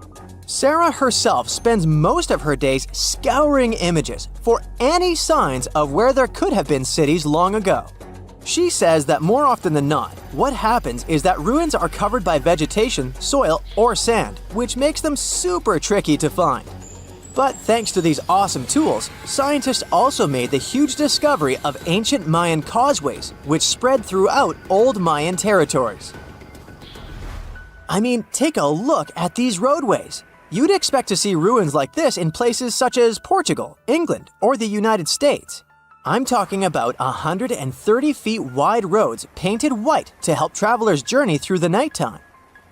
Sarah herself spends most of her days scouring images for any signs of where there could have been cities long ago. She says that more often than not, what happens is that ruins are covered by vegetation, soil, or sand, which makes them super tricky to find. But thanks to these awesome tools, scientists also made the huge discovery of ancient Mayan causeways, which spread throughout old Mayan territories. I mean, take a look at these roadways. You'd expect to see ruins like this in places such as Portugal, England, or the United States. I'm talking about 130 feet wide roads painted white to help travelers journey through the nighttime.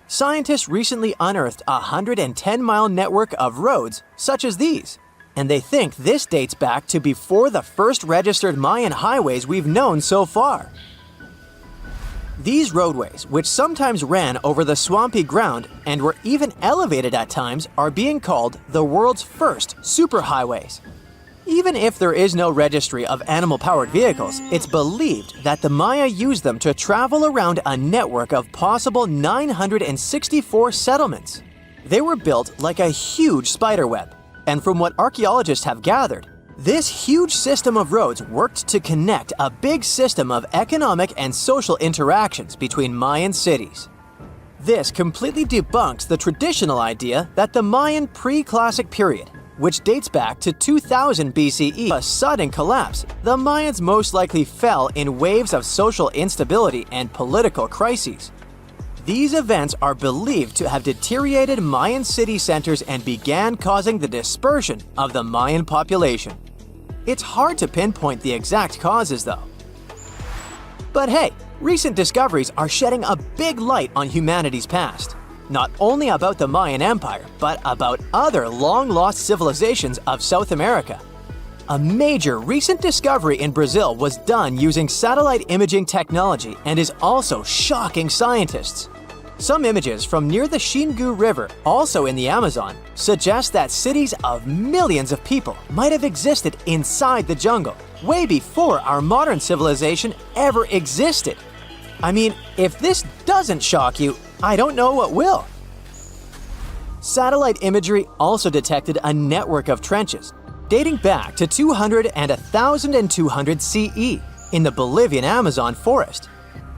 Scientists recently unearthed a 110-mile network of roads such as these, and they think this dates back to before the first registered Mayan highways we've known so far. These roadways, which sometimes ran over the swampy ground and were even elevated at times, are being called the world's first superhighways. Even if there is no registry of animal-powered vehicles, it's believed that the Maya used them to travel around a network of possible 964 settlements. They were built like a huge spiderweb, and from what archaeologists have gathered, this huge system of roads worked to connect a big system of economic and social interactions between Mayan cities. This completely debunks the traditional idea that the Mayan pre-classic period, which dates back to 2000 BCE, a sudden collapse. The Mayans most likely fell in waves of social instability and political crises. These events are believed to have deteriorated Mayan city centers and began causing the dispersion of the Mayan population. It's hard to pinpoint the exact causes, though. But hey, recent discoveries are shedding a big light on humanity's past. Not only about the Mayan Empire, but about other long-lost civilizations of South America. A major recent discovery in Brazil was done using satellite imaging technology and is also shocking scientists. Some images from near the Xingu River, also in the Amazon, suggest that cities of millions of people might have existed inside the jungle, way before our modern civilization ever existed. I mean, if this doesn't shock you, I don't know what will. Satellite imagery also detected a network of trenches dating back to 200 and 1200 CE in the Bolivian Amazon forest.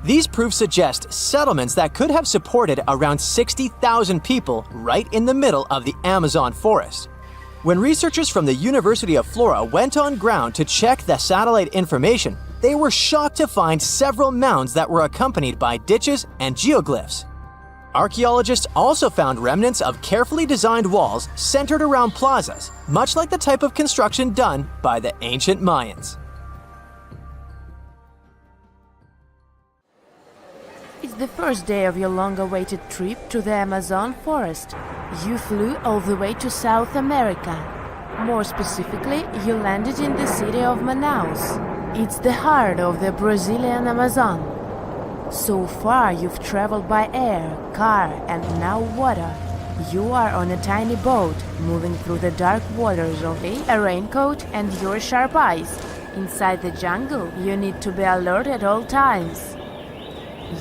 These proofs suggest settlements that could have supported around 60,000 people right in the middle of the Amazon forest. When researchers from the University of Florida went on ground to check the satellite information, they were shocked to find several mounds that were accompanied by ditches and geoglyphs. Archaeologists also found remnants of carefully designed walls centered around plazas, much like the type of construction done by the ancient Mayans. It's the first day of your long-awaited trip to the Amazon forest. You flew all the way to South America. More specifically, you landed in the city of Manaus. It's the heart of the Brazilian Amazon. So far, you've traveled by air, car, and now water. You are on a tiny boat, moving through the dark waters of a raincoat and your sharp eyes. Inside the jungle, you need to be alert at all times.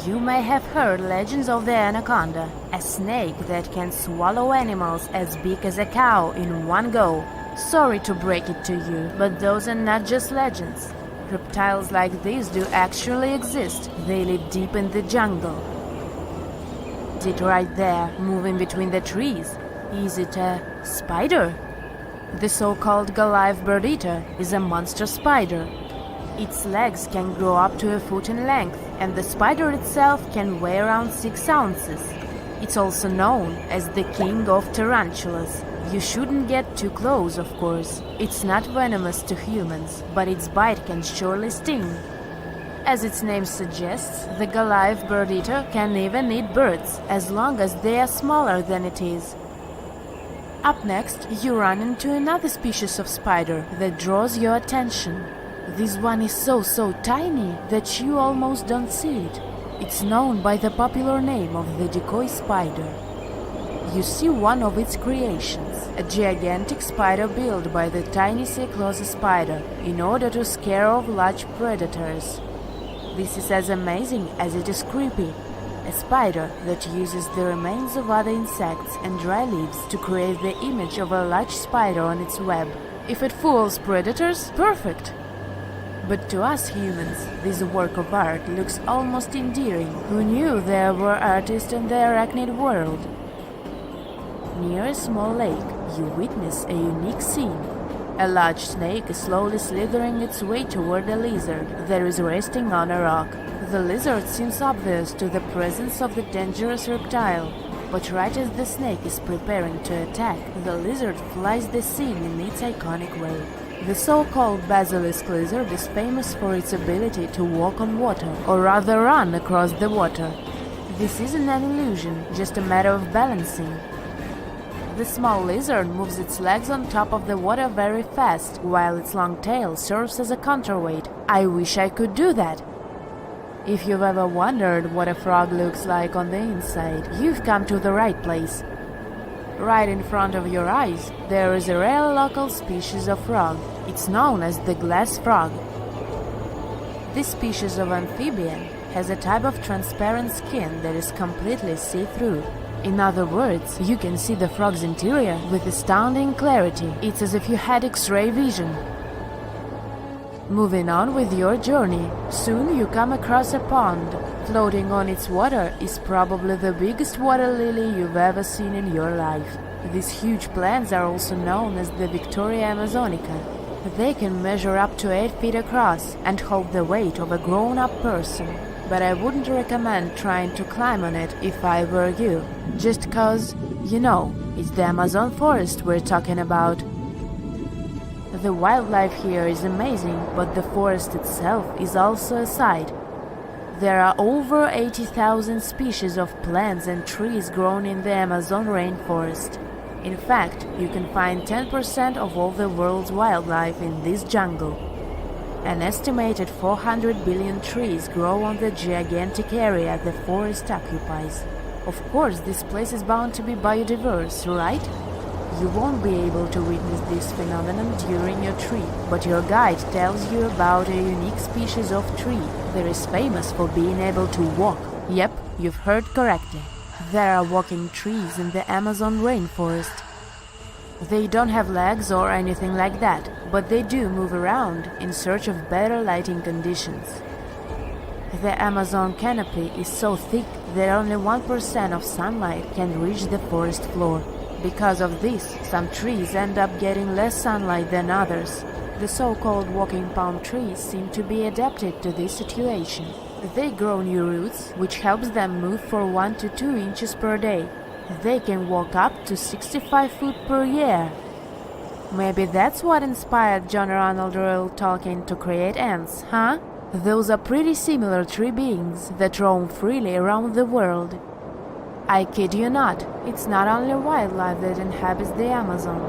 You may have heard legends of the anaconda, a snake that can swallow animals as big as a cow in one go. Sorry to break it to you, but those are not just legends. Reptiles like these do actually exist. They live deep in the jungle. Is it right there, moving between the trees? Is it a spider? The so-called Goliath bird-eater is a monster spider. Its legs can grow up to a foot in length, and the spider itself can weigh around 6 ounces. It's also known as the king of tarantulas. You shouldn't get too close, of course. It's not venomous to humans, but its bite can surely sting. As its name suggests, the Goliath bird-eater can even eat birds, as long as they are smaller than it is. Up next, you run into another species of spider that draws your attention. This one is so tiny that you almost don't see it. It's known by the popular name of the decoy spider. You see one of its creations, a gigantic spider built by the tiny Cyclosa spider in order to scare off large predators. This is as amazing as it is creepy. A spider that uses the remains of other insects and dry leaves to create the image of a large spider on its web. If it fools predators, perfect! But to us humans, this work of art looks almost endearing. Who knew there were artists in the arachnid world? Near a small lake, you witness a unique scene. A large snake is slowly slithering its way toward a lizard that is resting on a rock. The lizard seems obvious to the presence of the dangerous reptile. But right as the snake is preparing to attack, the lizard flies the scene in its iconic way. The so-called basilisk lizard is famous for its ability to walk on water, or rather run across the water. This isn't an illusion, just a matter of balancing. The small lizard moves its legs on top of the water very fast, while its long tail serves as a counterweight. I wish I could do that. If you've ever wondered what a frog looks like on the inside, you've come to the right place. Right in front of your eyes, there is a rare local species of frog. It's known as the glass frog. This species of amphibian has a type of transparent skin that is completely see-through. In other words, you can see the frog's interior with astounding clarity. It's as if you had X-ray vision. Moving on with your journey, soon you come across a pond. Floating on its water is probably the biggest water lily you've ever seen in your life. These huge plants are also known as the Victoria Amazonica. They can measure up to 8 feet across and hold the weight of a grown-up person. But I wouldn't recommend trying to climb on it if I were you. Just cause, it's the Amazon forest we're talking about. The wildlife here is amazing, but the forest itself is also a sight. There are over 80,000 species of plants and trees grown in the Amazon rainforest. In fact, you can find 10% of all the world's wildlife in this jungle. An estimated 400 billion trees grow on the gigantic area the forest occupies. Of course, this place is bound to be biodiverse, right? You won't be able to witness this phenomenon during your trip, but your guide tells you about a unique species of tree that is famous for being able to walk. Yep, you've heard correctly. There are walking trees in the Amazon rainforest. They don't have legs or anything like that, but they do move around in search of better lighting conditions. The Amazon canopy is so thick that only 1% of sunlight can reach the forest floor. Because of this, some trees end up getting less sunlight than others. The so-called walking palm trees seem to be adapted to this situation. They grow new roots, which helps them move for 1 to 2 inches per day. They can walk up to 65 feet per year. Maybe that's what inspired John Ronald Reuel Tolkien to create ants, huh? Those are pretty similar tree beings that roam freely around the world. I kid you not, it's not only wildlife that inhabits the Amazon.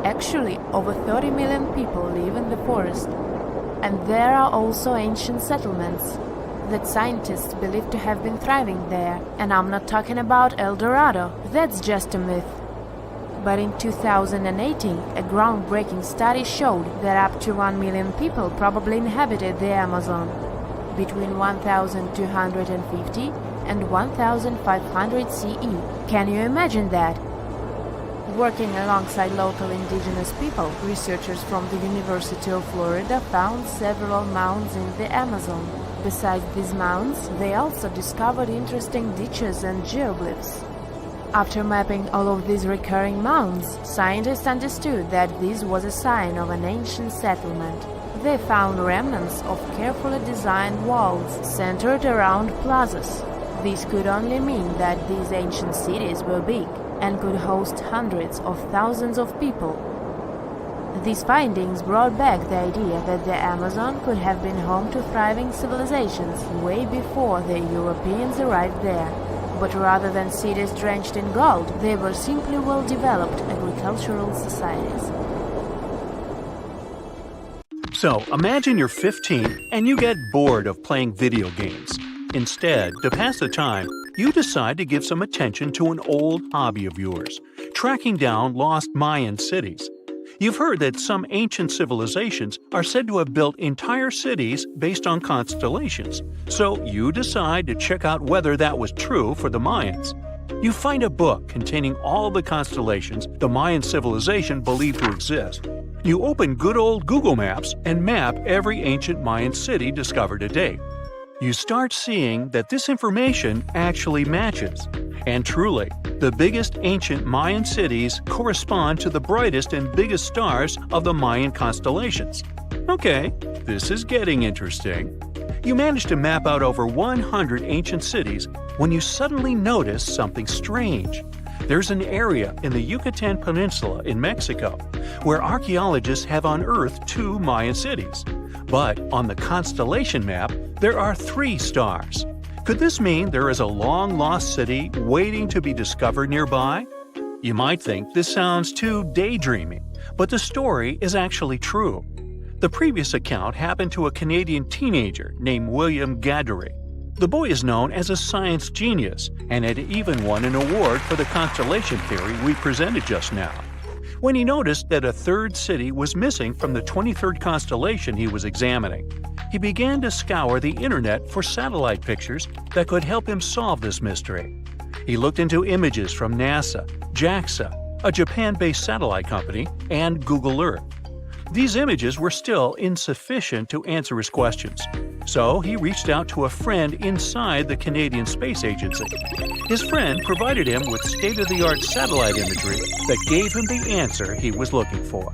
Actually, over 30 million people live in the forest. And there are also ancient settlements that scientists believe to have been thriving there. And I'm not talking about El Dorado, that's just a myth. But in 2018, a groundbreaking study showed that up to 1 million people probably inhabited the Amazon. Between 1,250 and 1,500 CE. Can you imagine that? Working alongside local indigenous people, researchers from the University of Florida found several mounds in the Amazon. Besides these mounds, they also discovered interesting ditches and geoglyphs. After mapping all of these recurring mounds, scientists understood that this was a sign of an ancient settlement. They found remnants of carefully designed walls centered around plazas. This could only mean that these ancient cities were big and could host hundreds of thousands of people. These findings brought back the idea that the Amazon could have been home to thriving civilizations way before the Europeans arrived there. But rather than cities drenched in gold, they were simply well-developed agricultural societies. So, imagine you're 15 and you get bored of playing video games. Instead, to pass the time, you decide to give some attention to an old hobby of yours, tracking down lost Mayan cities. You've heard that some ancient civilizations are said to have built entire cities based on constellations, so you decide to check out whether that was true for the Mayans. You find a book containing all the constellations the Mayan civilization believed to exist. You open good old Google Maps and map every ancient Mayan city discovered to date. You start seeing that this information actually matches. And truly, the biggest ancient Mayan cities correspond to the brightest and biggest stars of the Mayan constellations. Okay, this is getting interesting. You manage to map out over 100 ancient cities when you suddenly notice something strange. There's an area in the Yucatan Peninsula in Mexico where archaeologists have unearthed 2 Mayan cities. But on the constellation map, there are 3 stars. Could this mean there is a long-lost city waiting to be discovered nearby? You might think this sounds too daydreaming, but the story is actually true. The previous account happened to a Canadian teenager named William Gaddery. The boy is known as a science genius and had even won an award for the constellation theory we presented just now. When he noticed that a 3rd city was missing from the 23rd constellation he was examining, he began to scour the internet for satellite pictures that could help him solve this mystery. He looked into images from NASA, JAXA, a Japan-based satellite company, and Google Earth. These images were still insufficient to answer his questions, so he reached out to a friend inside the Canadian Space Agency. His friend provided him with state-of-the-art satellite imagery that gave him the answer he was looking for.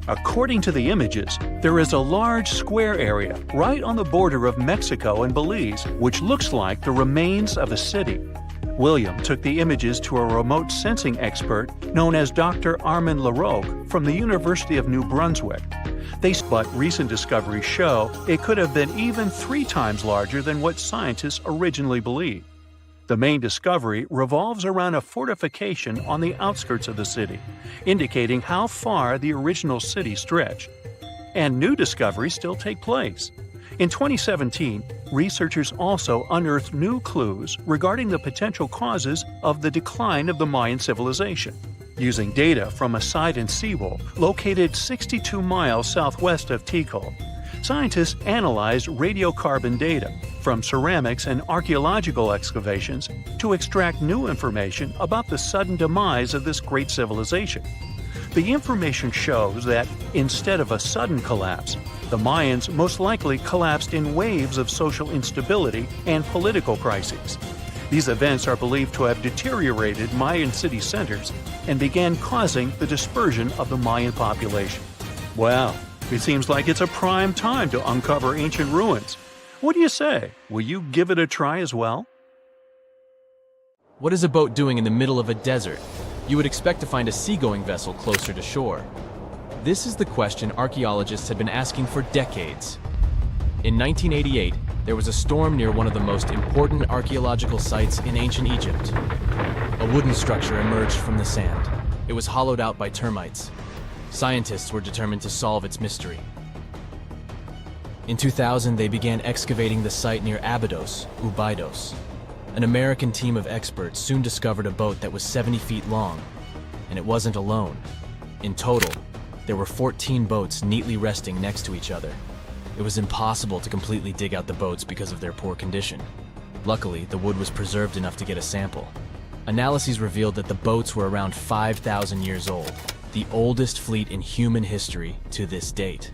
According to the images, there is a large square area right on the border of Mexico and Belize, which looks like the remains of a city. William took the images to a remote sensing expert known as Dr. Armand Laroque from the University of New Brunswick. But recent discoveries show it could have been even 3 times larger than what scientists originally believed. The main discovery revolves around a fortification on the outskirts of the city, indicating how far the original city stretched. And new discoveries still take place. In 2017, researchers also unearthed new clues regarding the potential causes of the decline of the Mayan civilization. Using data from a site in Sahul, located 62 miles southwest of Tikal, scientists analyzed radiocarbon data from ceramics and archaeological excavations to extract new information about the sudden demise of this great civilization. The information shows that, instead of a sudden collapse, the Mayans most likely collapsed in waves of social instability and political crises. These events are believed to have deteriorated Mayan city centers and began causing the dispersion of the Mayan population. Well, it seems like it's a prime time to uncover ancient ruins. What do you say? Will you give it a try as well? What is a boat doing in the middle of a desert? You would expect to find a seagoing vessel closer to shore. This is the question archaeologists had been asking for decades. In 1988, there was a storm near one of the most important archaeological sites in ancient Egypt. A wooden structure emerged from the sand. It was hollowed out by termites. Scientists were determined to solve its mystery. In 2000, they began excavating the site near Abydos, Ubidos. An American team of experts soon discovered a boat that was 70 feet long, and it wasn't alone. In total, there were 14 boats neatly resting next to each other. It was impossible to completely dig out the boats because of their poor condition. Luckily, the wood was preserved enough to get a sample. Analyses revealed that the boats were around 5,000 years old, the oldest fleet in human history to this date.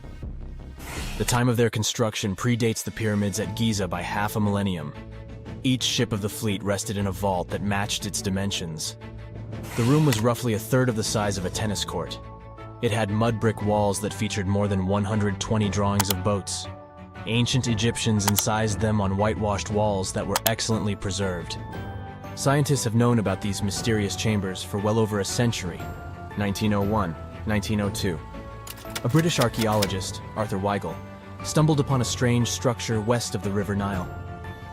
The time of their construction predates the pyramids at Giza by half a millennium. Each ship of the fleet rested in a vault that matched its dimensions. The room was roughly a third of the size of a tennis court. It had mud brick walls that featured more than 120 drawings of boats. Ancient Egyptians incised them on whitewashed walls that were excellently preserved. Scientists have known about these mysterious chambers for well over a century. 1901, 1902. A British archaeologist, Arthur Weigel, stumbled upon a strange structure west of the River Nile.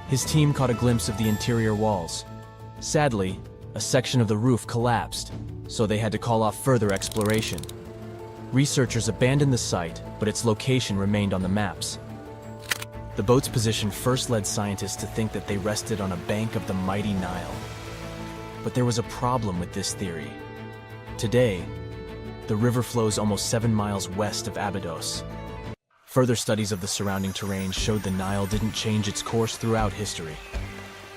His team caught a glimpse of the interior walls. Sadly, a section of the roof collapsed, so they had to call off further exploration. Researchers abandoned the site, but its location remained on the maps. The boat's position first led scientists to think that they rested on a bank of the mighty Nile. But there was a problem with this theory. Today, the river flows almost 7 miles west of Abydos. Further studies of the surrounding terrain showed the Nile didn't change its course throughout history.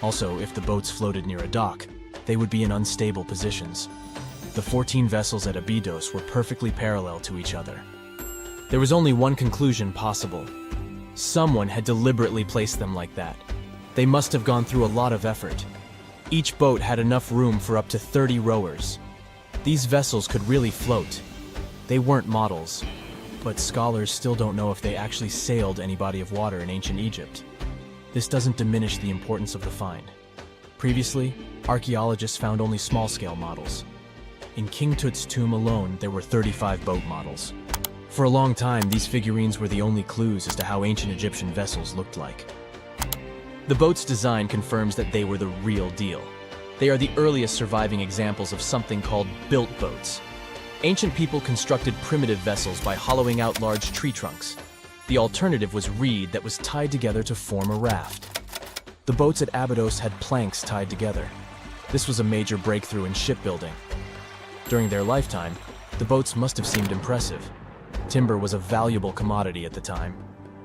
Also, if the boats floated near a dock, they would be in unstable positions. The 14 vessels at Abydos were perfectly parallel to each other. There was only one conclusion possible. Someone had deliberately placed them like that. They must have gone through a lot of effort. Each boat had enough room for up to 30 rowers. These vessels could really float. They weren't models, but scholars still don't know if they actually sailed any body of water in ancient Egypt. This doesn't diminish the importance of the find. Previously, archaeologists found only small-scale models. In King Tut's tomb alone, there were 35 boat models. For a long time, these figurines were the only clues as to how ancient Egyptian vessels looked like. The boat's design confirms that they were the real deal. They are the earliest surviving examples of something called built boats. Ancient people constructed primitive vessels by hollowing out large tree trunks. The alternative was reed that was tied together to form a raft. The boats at Abydos had planks tied together. This was a major breakthrough in shipbuilding. During their lifetime, the boats must have seemed impressive. Timber was a valuable commodity at the time.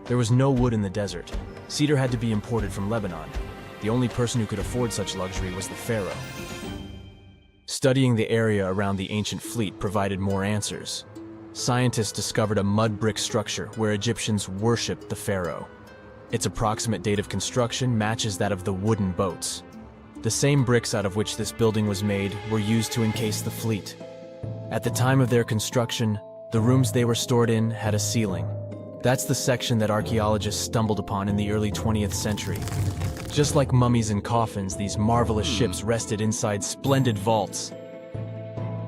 There was no wood in the desert. Cedar had to be imported from Lebanon. The only person who could afford such luxury was the pharaoh. Studying the area around the ancient fleet provided more answers. Scientists discovered a mud brick structure where Egyptians worshipped the pharaoh. Its approximate date of construction matches that of the wooden boats. The same bricks out of which this building was made were used to encase the fleet. At the time of their construction, the rooms they were stored in had a ceiling. That's the section that archaeologists stumbled upon in the early 20th century. Just like mummies and coffins, these marvelous ships rested inside splendid vaults.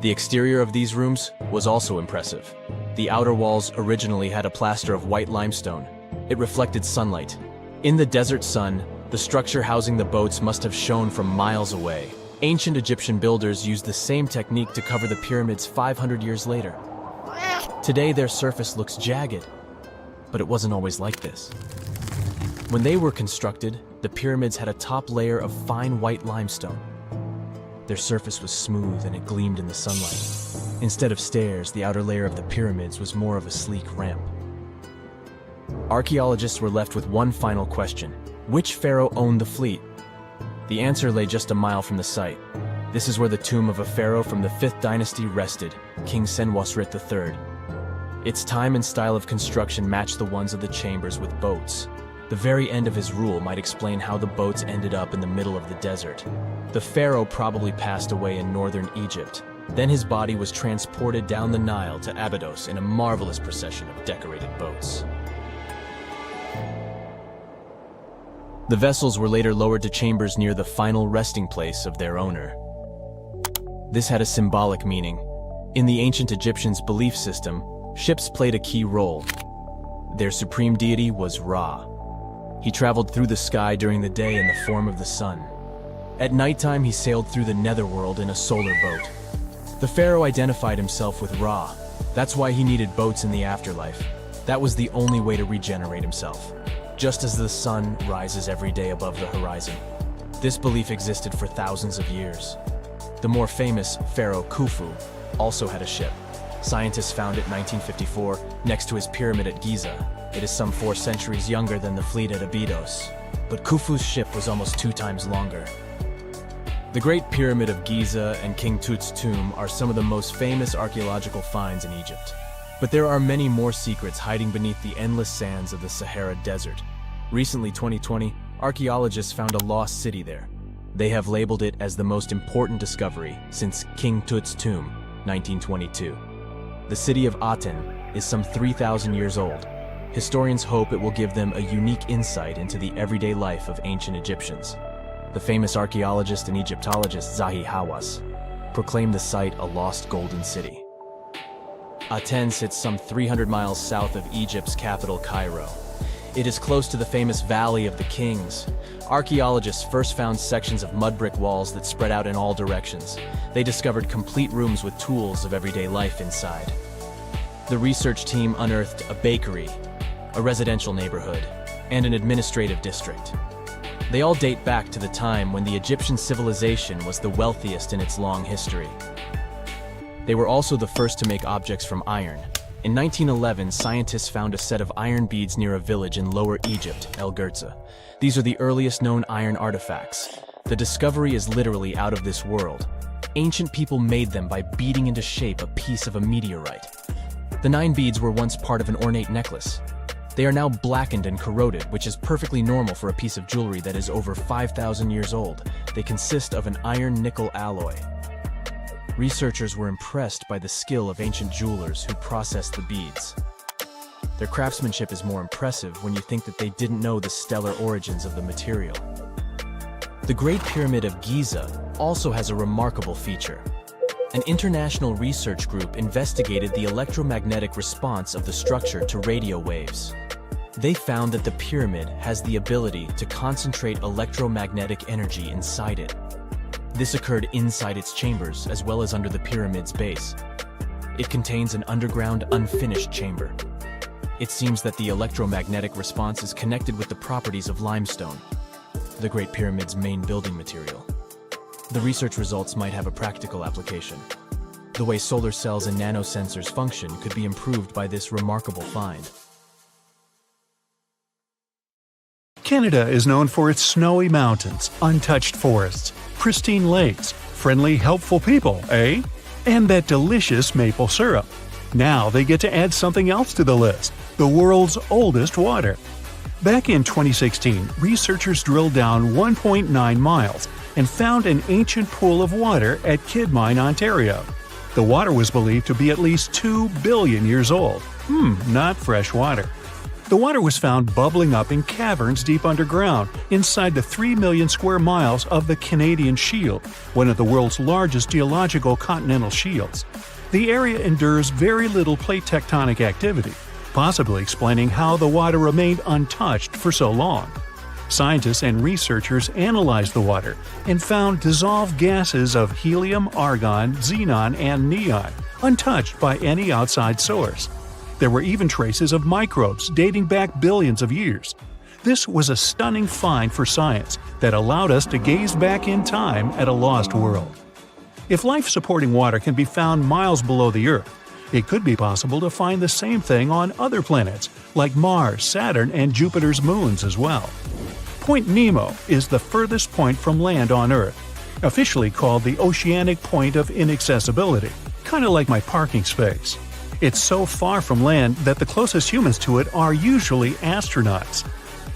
The exterior of these rooms was also impressive. The outer walls originally had a plaster of white limestone. It reflected sunlight. In the desert sun, the structure housing the boats must have shone from miles away. Ancient Egyptian builders used the same technique to cover the pyramids 500 years later. Today, their surface looks jagged, but it wasn't always like this. When they were constructed, the pyramids had a top layer of fine white limestone. Their surface was smooth and it gleamed in the sunlight. Instead of stairs, the outer layer of the pyramids was more of a sleek ramp. Archaeologists were left with one final question. Which pharaoh owned the fleet? The answer lay just a mile from the site. This is where the tomb of a pharaoh from the 5th dynasty rested, King Senwosret III. Its time and style of construction matched the ones of the chambers with boats. The very end of his rule might explain how the boats ended up in the middle of the desert. The pharaoh probably passed away in northern Egypt. Then his body was transported down the Nile to Abydos in a marvelous procession of decorated boats. The vessels were later lowered to chambers near the final resting place of their owner. This had a symbolic meaning. In the ancient Egyptians' belief system, ships played a key role. Their supreme deity was Ra. He traveled through the sky during the day in the form of the sun. At nighttime, he sailed through the netherworld in a solar boat. The pharaoh identified himself with Ra. That's why he needed boats in the afterlife. That was the only way to regenerate himself. Just as the sun rises every day above the horizon. This belief existed for thousands of years. The more famous Pharaoh Khufu also had a ship. Scientists found it in 1954 next to his pyramid at Giza. It is some 4 centuries younger than the fleet at Abydos, but Khufu's ship was almost 2 times longer. The Great Pyramid of Giza and King Tut's tomb are some of the most famous archaeological finds in Egypt. But there are many more secrets hiding beneath the endless sands of the Sahara Desert. Recently, 2020, archaeologists found a lost city there. They have labeled it as the most important discovery since King Tut's tomb, 1922. The city of Aten is some 3,000 years old. Historians hope it will give them a unique insight into the everyday life of ancient Egyptians. The famous archaeologist and Egyptologist Zahi Hawass proclaimed the site a lost golden city. Aten sits some 300 miles south of Egypt's capital, Cairo. It is close to the famous Valley of the Kings. Archaeologists first found sections of mud brick walls that spread out in all directions. They discovered complete rooms with tools of everyday life inside. The research team unearthed a bakery, a residential neighborhood, and an administrative district. They all date back to the time when the Egyptian civilization was the wealthiest in its long history. They were also the first to make objects from iron. In 1911, scientists found a set of iron beads near a village in Lower Egypt, Agartha. These are the earliest known iron artifacts. The discovery is literally out of this world. Ancient people made them by beating into shape a piece of a meteorite. The 9 beads were once part of an ornate necklace. They are now blackened and corroded, which is perfectly normal for a piece of jewelry that is over 5,000 years old. They consist of an iron-nickel alloy. Researchers were impressed by the skill of ancient jewelers who processed the beads. Their craftsmanship is more impressive when you think that they didn't know the stellar origins of the material. The Great Pyramid of Giza also has a remarkable feature. An international research group investigated the electromagnetic response of the structure to radio waves. They found that the pyramid has the ability to concentrate electromagnetic energy inside it. This occurred inside its chambers as well as under the pyramid's base. It contains an underground unfinished chamber. It seems that the electromagnetic response is connected with the properties of limestone, the Great Pyramid's main building material. The research results might have a practical application. The way solar cells and nanosensors function could be improved by this remarkable find. Canada is known for its snowy mountains, untouched forests, pristine lakes, friendly, helpful people, eh? And that delicious maple syrup. Now they get to add something else to the list: the world's oldest water. Back in 2016, researchers drilled down 1.9 miles and found an ancient pool of water at Kidmine, Ontario. The water was believed to be at least 2 billion years old. Not fresh water. The water was found bubbling up in caverns deep underground, inside the 3 million square miles of the Canadian Shield, one of the world's largest geological continental shields. The area endures very little plate tectonic activity, possibly explaining how the water remained untouched for so long. Scientists and researchers analyzed the water and found dissolved gases of helium, argon, xenon, and neon, untouched by any outside source. There were even traces of microbes dating back billions of years. This was a stunning find for science that allowed us to gaze back in time at a lost world. If life-supporting water can be found miles below the Earth, it could be possible to find the same thing on other planets, like Mars, Saturn, and Jupiter's moons as well. Point Nemo is the furthest point from land on Earth, officially called the Oceanic Point of Inaccessibility, kind of like my parking space. It's so far from land that the closest humans to it are usually astronauts.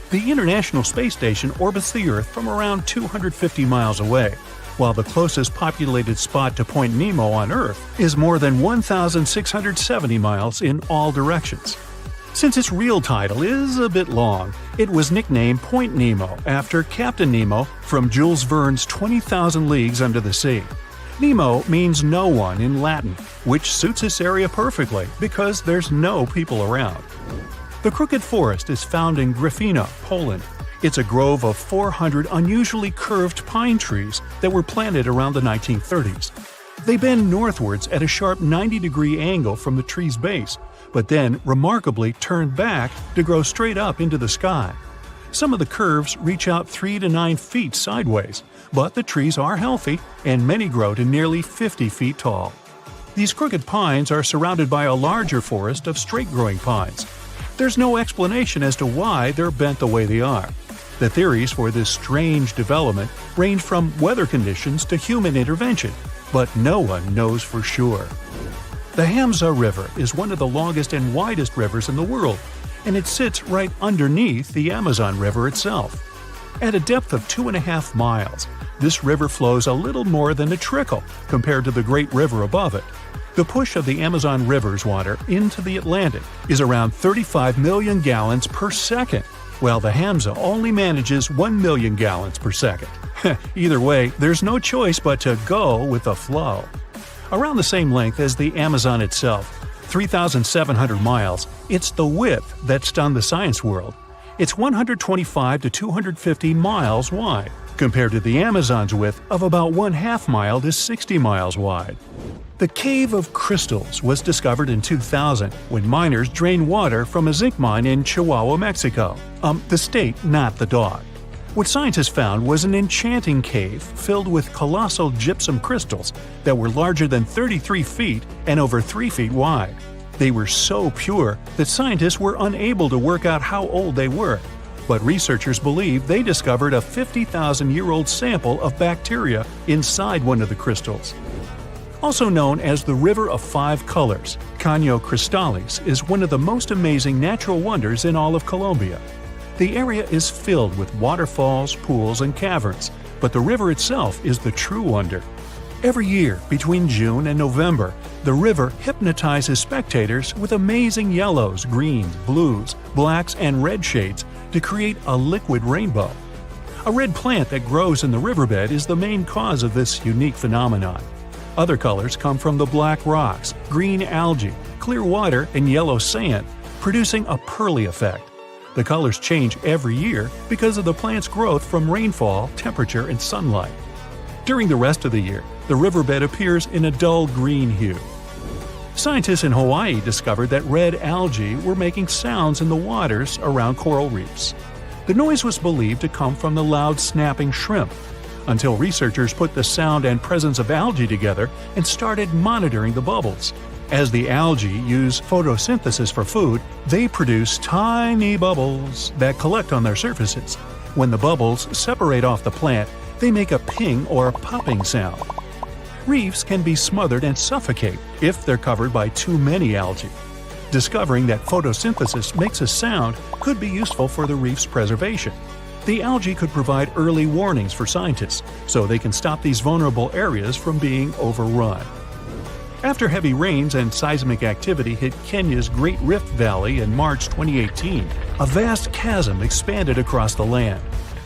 The International Space Station orbits the Earth from around 250 miles away, while the closest populated spot to Point Nemo on Earth is more than 1,670 miles in all directions. Since its real title is a bit long, it was nicknamed Point Nemo after Captain Nemo from Jules Verne's 20,000 Leagues Under the Sea. Nemo means no one in Latin, which suits this area perfectly because there's no people around. The Crooked Forest is found in Gryfino, Poland. It's a grove of 400 unusually curved pine trees that were planted around the 1930s. They bend northwards at a sharp 90-degree angle from the tree's base, but then remarkably turn back to grow straight up into the sky. Some of the curves reach out 3 to 9 feet sideways, but the trees are healthy, and many grow to nearly 50 feet tall. These crooked pines are surrounded by a larger forest of straight-growing pines. There's no explanation as to why they're bent the way they are. The theories for this strange development range from weather conditions to human intervention, but no one knows for sure. The Hamza River is one of the longest and widest rivers in the world, and it sits right underneath the Amazon River itself. At a depth of 2.5 miles, this river flows a little more than a trickle compared to the Great River above it. The push of the Amazon River's water into the Atlantic is around 35 million gallons per second, while the Hamza only manages 1 million gallons per second. Either way, there's no choice but to go with the flow. Around the same length as the Amazon itself, 3,700 miles, it's the width that stunned the science world. It's 125 to 250 miles wide, compared to the Amazon's width of about 1/2 mile to 60 miles wide. The Cave of Crystals was discovered in 2000 when miners drained water from a zinc mine in Chihuahua, Mexico. The state, not the dog. What scientists found was an enchanting cave filled with colossal gypsum crystals that were larger than 33 feet and over 3 feet wide. They were so pure that scientists were unable to work out how old they were, but researchers believe they discovered a 50,000-year-old sample of bacteria inside one of the crystals. Also known as the River of Five Colors, Caño Cristales is one of the most amazing natural wonders in all of Colombia. The area is filled with waterfalls, pools, and caverns, but the river itself is the true wonder. Every year, between June and November, the river hypnotizes spectators with amazing yellows, greens, blues, blacks, and red shades to create a liquid rainbow. A red plant that grows in the riverbed is the main cause of this unique phenomenon. Other colors come from the black rocks, green algae, clear water, and yellow sand, producing a pearly effect. The colors change every year because of the plant's growth from rainfall, temperature, and sunlight. During the rest of the year, the riverbed appears in a dull green hue. Scientists in Hawaii discovered that red algae were making sounds in the waters around coral reefs. The noise was believed to come from the loud snapping shrimp, until researchers put the sound and presence of algae together and started monitoring the bubbles. As the algae use photosynthesis for food, they produce tiny bubbles that collect on their surfaces. When the bubbles separate off the plant, they make a ping or popping sound. Reefs can be smothered and suffocate if they're covered by too many algae. Discovering that photosynthesis makes a sound could be useful for the reef's preservation. The algae could provide early warnings for scientists, so they can stop these vulnerable areas from being overrun. After heavy rains and seismic activity hit Kenya's Great Rift Valley in March 2018, a vast chasm expanded across the land.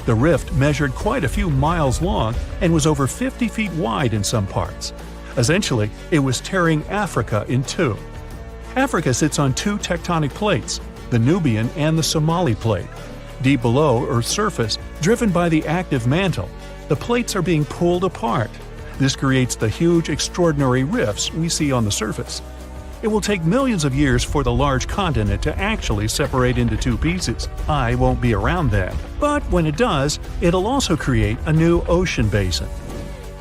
The rift measured quite a few miles long and was over 50 feet wide in some parts. Essentially, it was tearing Africa in two. Africa sits on two tectonic plates, the Nubian and the Somali plate. Deep below Earth's surface, driven by the active mantle, the plates are being pulled apart. This creates the huge, extraordinary rifts we see on the surface. It will take millions of years for the large continent to actually separate into two pieces. I won't be around then. But when it does, it'll also create a new ocean basin.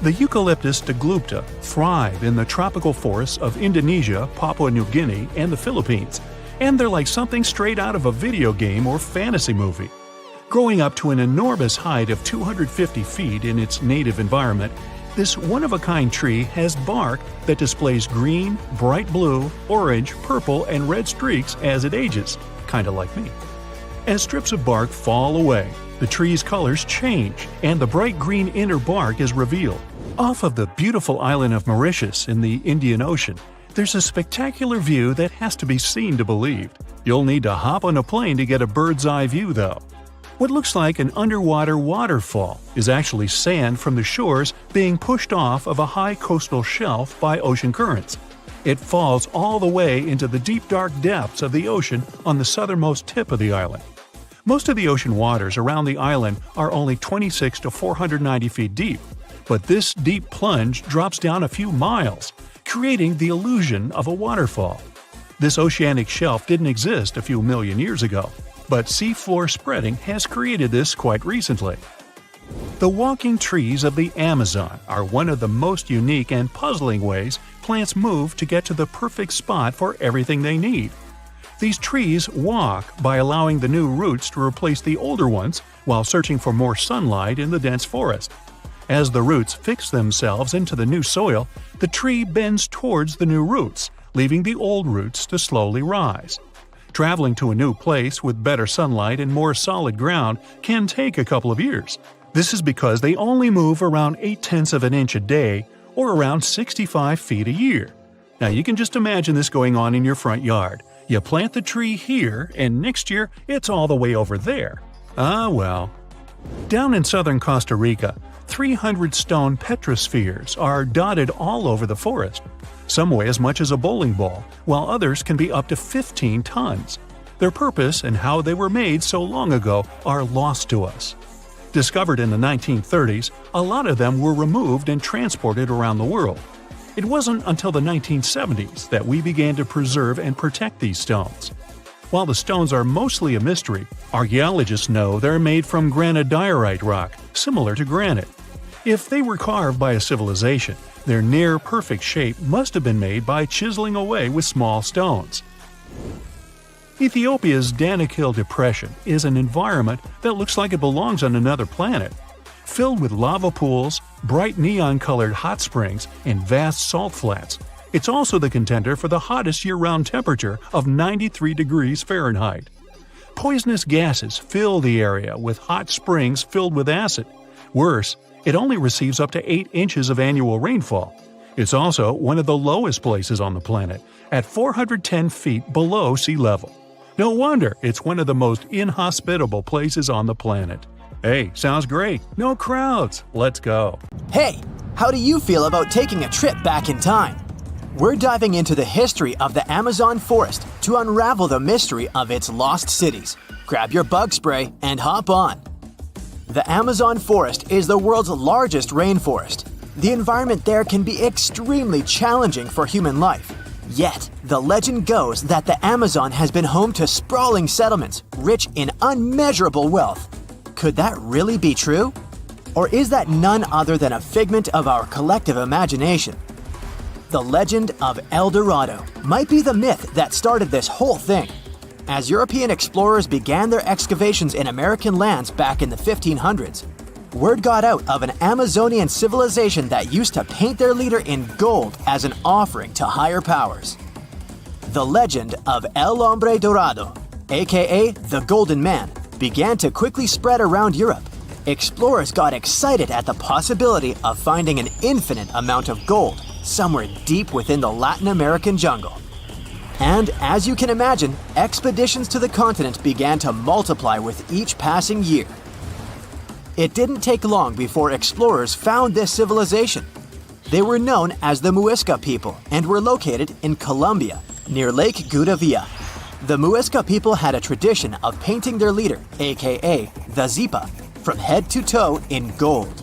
The Eucalyptus deglupta thrive in the tropical forests of Indonesia, Papua New Guinea, and the Philippines, and they're like something straight out of a video game or fantasy movie. Growing up to an enormous height of 250 feet in its native environment, this one-of-a-kind tree has bark that displays green, bright blue, orange, purple, and red streaks as it ages, kinda like me. As strips of bark fall away, the tree's colors change, and the bright green inner bark is revealed. Off of the beautiful island of Mauritius in the Indian Ocean, there's a spectacular view that has to be seen to believe. You'll need to hop on a plane to get a bird's-eye view, though. What looks like an underwater waterfall is actually sand from the shores being pushed off of a high coastal shelf by ocean currents. It falls all the way into the deep dark depths of the ocean on the southernmost tip of the island. Most of the ocean waters around the island are only 26 to 490 feet deep, but this deep plunge drops down a few miles, creating the illusion of a waterfall. This oceanic shelf didn't exist a few million years ago, but seafloor spreading has created this quite recently. The walking trees of the Amazon are one of the most unique and puzzling ways plants move to get to the perfect spot for everything they need. These trees walk by allowing the new roots to replace the older ones while searching for more sunlight in the dense forest. As the roots fix themselves into the new soil, the tree bends towards the new roots, leaving the old roots to slowly rise. Traveling to a new place with better sunlight and more solid ground can take a couple of years. This is because they only move around 0.8 of an inch a day, or around 65 feet a year. Now you can just imagine this going on in your front yard. You plant the tree here, and next year it's all the way over there. Ah well. Down in southern Costa Rica, 300 stone petrospheres are dotted all over the forest. Some weigh as much as a bowling ball, while others can be up to 15 tons. Their purpose and how they were made so long ago are lost to us. Discovered in the 1930s, a lot of them were removed and transported around the world. It wasn't until the 1970s that we began to preserve and protect these stones. While the stones are mostly a mystery, archaeologists know they're made from granodiorite rock, similar to granite. If they were carved by a civilization, their near-perfect shape must have been made by chiseling away with small stones. Ethiopia's Danakil Depression is an environment that looks like it belongs on another planet. Filled with lava pools, bright neon-colored hot springs, and vast salt flats, it's also the contender for the hottest year-round temperature of 93 degrees Fahrenheit. Poisonous gases fill the area with hot springs filled with acid. Worse, it only receives up to 8 inches of annual rainfall. It's also one of the lowest places on the planet, at 410 feet below sea level. No wonder it's one of the most inhospitable places on the planet. Hey, sounds great. No crowds. Let's go. Hey, how do you feel about taking a trip back in time? We're diving into the history of the Amazon forest to unravel the mystery of its lost cities. Grab your bug spray and hop on. The Amazon forest is the world's largest rainforest. The environment there can be extremely challenging for human life. Yet, the legend goes that the Amazon has been home to sprawling settlements, rich in unmeasurable wealth. Could that really be true? Or is that none other than a figment of our collective imagination? The legend of El Dorado might be the myth that started this whole thing. As European explorers began their excavations in American lands back in the 1500s, word got out of an Amazonian civilization that used to paint their leader in gold as an offering to higher powers. The legend of El Hombre Dorado, aka the Golden Man, began to quickly spread around Europe. Explorers got excited at the possibility of finding an infinite amount of gold somewhere deep within the Latin American jungle. And as you can imagine, expeditions to the continent began to multiply with each passing year. It didn't take long before explorers found this civilization. They were known as the Muisca people and were located in Colombia, near Lake Gudavia. The Muisca people had a tradition of painting their leader, aka the Zipa, from head to toe in gold.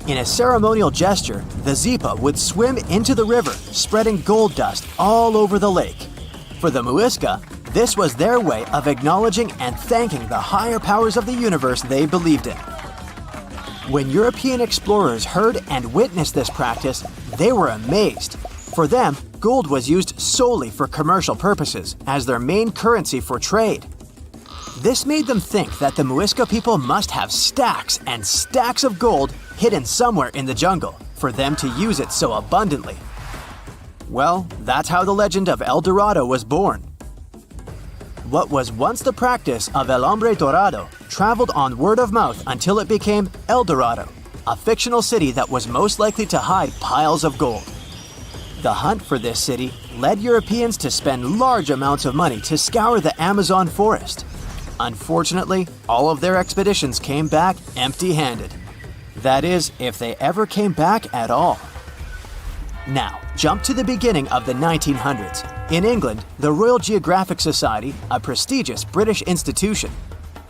In a ceremonial gesture, the Zipa would swim into the river, spreading gold dust all over the lake. For the Muisca, this was their way of acknowledging and thanking the higher powers of the universe they believed in. When European explorers heard and witnessed this practice, they were amazed. For them, gold was used solely for commercial purposes as their main currency for trade. This made them think that the Muisca people must have stacks and stacks of gold hidden somewhere in the jungle for them to use it so abundantly. Well, that's how the legend of El Dorado was born. What was once the practice of El Hombre Dorado traveled on word of mouth until it became El Dorado, a fictional city that was most likely to hide piles of gold. The hunt for this city led Europeans to spend large amounts of money to scour the Amazon forest. Unfortunately, all of their expeditions came back empty-handed. That is, if they ever came back at all. Now, jump to the beginning of the 1900s. In England, the Royal Geographic Society, a prestigious British institution,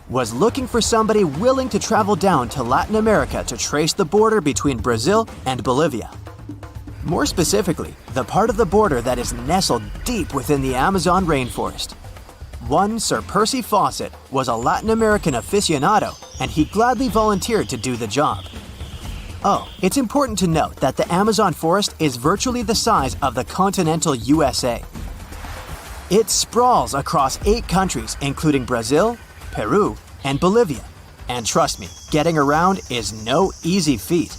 was looking for somebody willing to travel down to Latin America to trace the border between Brazil and Bolivia. More specifically, the part of the border that is nestled deep within the Amazon rainforest. One Sir Percy Fawcett was a Latin American aficionado, and he gladly volunteered to do the job. Oh, it's important to note that the Amazon forest is virtually the size of the continental USA. It sprawls across 8 countries, including Brazil, Peru, and Bolivia. And trust me, getting around is no easy feat.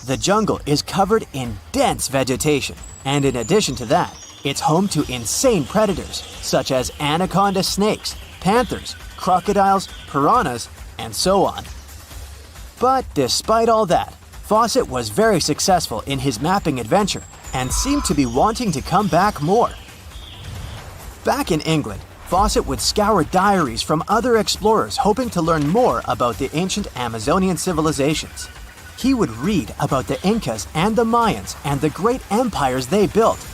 The jungle is covered in dense vegetation, and in addition to that, it's home to insane predators such as anaconda snakes, panthers, crocodiles, piranhas, and so on. But despite all that, Fawcett was very successful in his mapping adventure and seemed to be wanting to come back more. Back in England, Fawcett would scour diaries from other explorers hoping to learn more about the ancient Amazonian civilizations. He would read about the Incas and the Mayans and the great empires they built.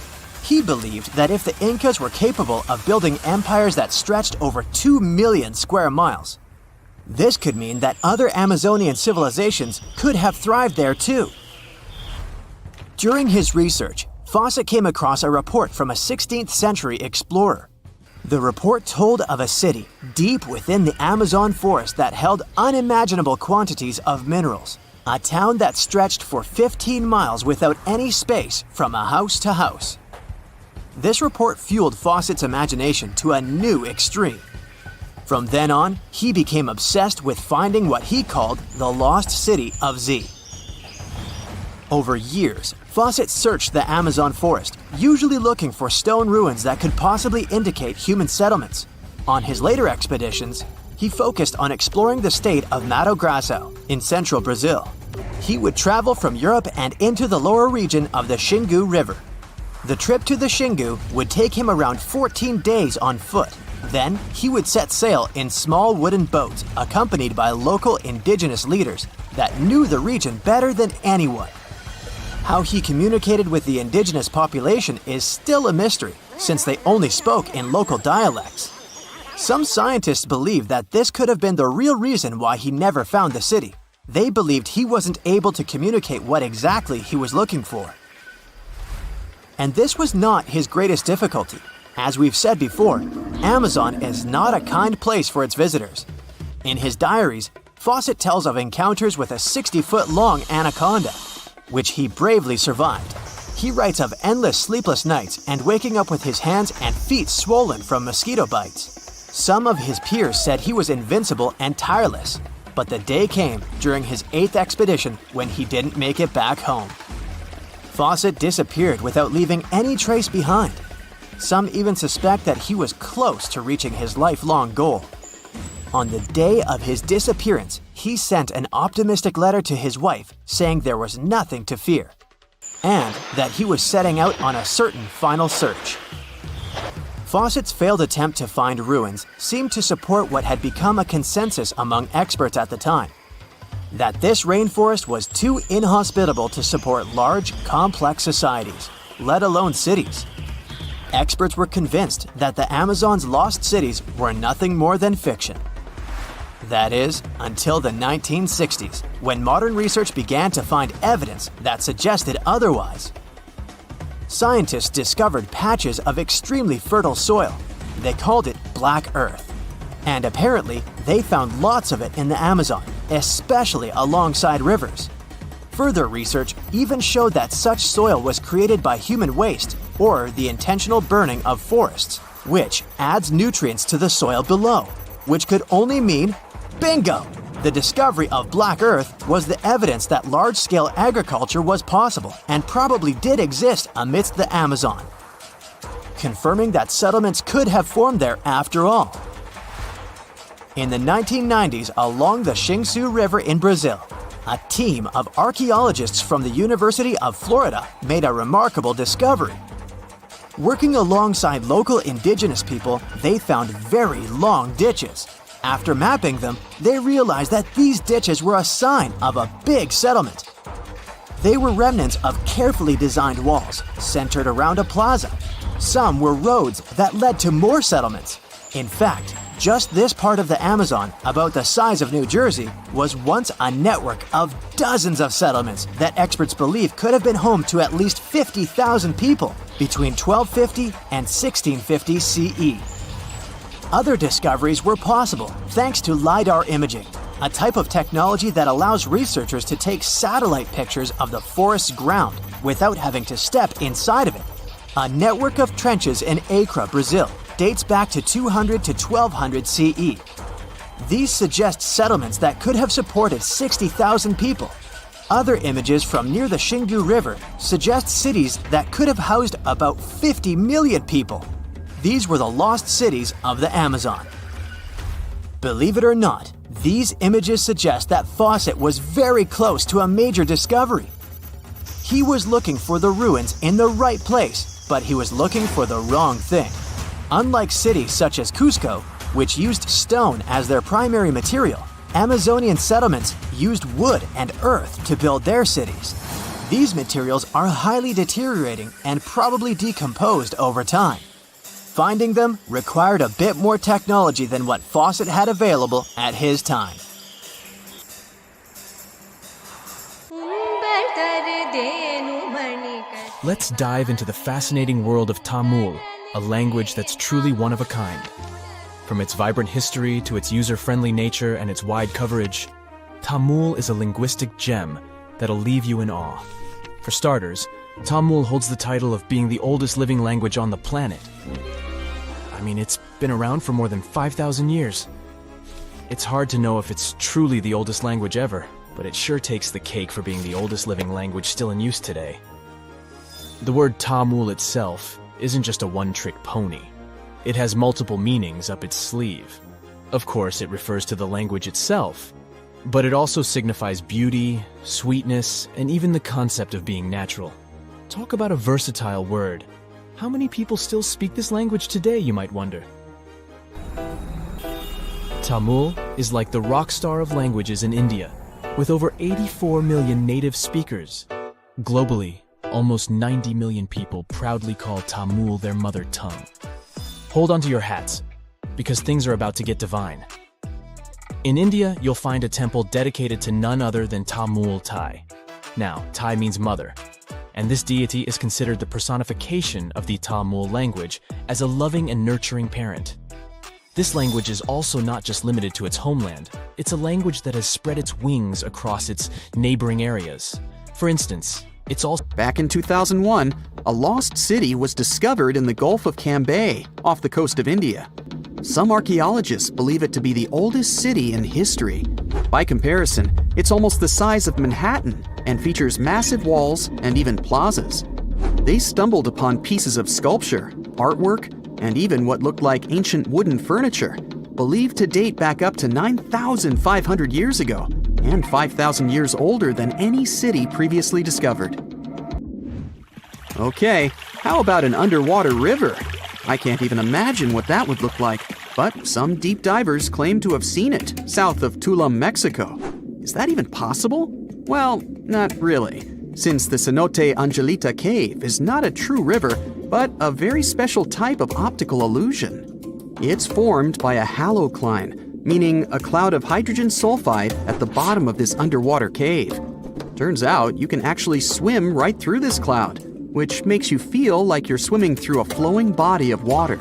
He believed that if the Incas were capable of building empires that stretched over 2 million square miles, this could mean that other Amazonian civilizations could have thrived there too. During his research, Fawcett came across a report from a 16th century explorer. The report told of a city deep within the Amazon forest that held unimaginable quantities of minerals. A town that stretched for 15 miles without any space from a house to house. This report fueled Fawcett's imagination to a new extreme. From then on, he became obsessed with finding what he called the lost city of Z. Over years, Fawcett searched the Amazon forest, usually looking for stone ruins that could possibly indicate human settlements. On his later expeditions, he focused on exploring the state of Mato Grosso in central Brazil. He would travel from Europe and into the lower region of the Xingu River. The trip to the Xingu would take him around 14 days on foot, Then he would set sail in small wooden boats accompanied by local indigenous leaders that knew the region better than anyone. How he communicated with the indigenous population is still a mystery, since they only spoke in local dialects. Some scientists believe that this could have been the real reason why he never found the city. They believed he wasn't able to communicate what exactly he was looking for. And this was not his greatest difficulty. As we've said before, Amazon is not a kind place for its visitors. In his diaries, Fawcett tells of encounters with a 60-foot-long anaconda, which he bravely survived. He writes of endless sleepless nights and waking up with his hands and feet swollen from mosquito bites. Some of his peers said he was invincible and tireless, but the day came during his 8th expedition when he didn't make it back home. Fawcett disappeared without leaving any trace behind. Some even suspect that he was close to reaching his lifelong goal. On the day of his disappearance, he sent an optimistic letter to his wife saying there was nothing to fear, and that he was setting out on a certain final search. Fawcett's failed attempt to find ruins seemed to support what had become a consensus among experts at the time, that this rainforest was too inhospitable to support large, complex societies, let alone cities. Experts were convinced that the Amazon's lost cities were nothing more than fiction. That is, until the 1960s, when modern research began to find evidence that suggested otherwise. Scientists discovered patches of extremely fertile soil. They called it Black Earth. And apparently, they found lots of it in the Amazon, especially alongside rivers. Further research even showed that such soil was created by human waste or the intentional burning of forests, which adds nutrients to the soil below, which could only mean bingo! The discovery of Black Earth was the evidence that large-scale agriculture was possible and probably did exist amidst the Amazon, confirming that settlements could have formed there after all. In the 1990s, along the Xingu River in Brazil, a team of archaeologists from the University of Florida made a remarkable discovery. Working alongside local indigenous people, they found very long ditches. After mapping them, they realized that these ditches were a sign of a big settlement. They were remnants of carefully designed walls centered around a plaza. Some were roads that led to more settlements. In fact, just this part of the Amazon, about the size of New Jersey, was once a network of dozens of settlements that experts believe could have been home to at least 50,000 people between 1250 and 1650 CE. Other discoveries were possible thanks to LiDAR imaging, a type of technology that allows researchers to take satellite pictures of the forest's ground without having to step inside of it. A network of trenches in Acre, Brazil, dates back to 200 to 1200 CE. These suggest settlements that could have supported 60,000 people. Other images from near the Xingu River suggest cities that could have housed about 50 million people. These were the lost cities of the Amazon. Believe it or not, these images suggest that Fawcett was very close to a major discovery. He was looking for the ruins in the right place, but he was looking for the wrong thing. Unlike cities such as Cusco, which used stone as their primary material, Amazonian settlements used wood and earth to build their cities. These materials are highly deteriorating and probably decomposed over time. Finding them required a bit more technology than what Fawcett had available at his time. Let's dive into the fascinating world of Tamil, a language that's truly one of a kind. From its vibrant history to its user-friendly nature and its wide coverage, Tamil is a linguistic gem that'll leave you in awe. For starters, Tamil holds the title of being the oldest living language on the planet. I mean, it's been around for more than 5,000 years. It's hard to know if it's truly the oldest language ever, but it sure takes the cake for being the oldest living language still in use today. The word Tamil itself isn't just a one-trick pony. It has multiple meanings up its sleeve. Of course, it refers to the language itself, but it also signifies beauty, sweetness, and even the concept of being natural. Talk about a versatile word. How many people still speak this language today, you might wonder? Tamil is like the rock star of languages in India, with over 84 million native speakers. Globally, almost 90 million people proudly call Tamil their mother tongue. Hold onto your hats, because things are about to get divine. In India, you'll find a temple dedicated to none other than Tamul Tai. Now, Tai means mother, and this deity is considered the personification of the Tamil language as a loving and nurturing parent. This language is also not just limited to its homeland. It's a language that has spread its wings across its neighboring areas. For instance, it's also... Back in 2001, a lost city was discovered in the Gulf of Cambay, off the coast of India. Some archaeologists believe it to be the oldest city in history. By comparison, it's almost the size of Manhattan and features massive walls and even plazas. They stumbled upon pieces of sculpture, artwork, and even what looked like ancient wooden furniture, believed to date back up to 9,500 years ago and 5,000 years older than any city previously discovered. Okay, how about an underwater river? I can't even imagine what that would look like, but some deep divers claim to have seen it south of Tulum, Mexico. Is that even possible? Well, not really, since the Cenote Angelita cave is not a true river, but a very special type of optical illusion. It's formed by a halocline, meaning a cloud of hydrogen sulfide at the bottom of this underwater cave. Turns out you can actually swim right through this cloud, which makes you feel like you're swimming through a flowing body of water.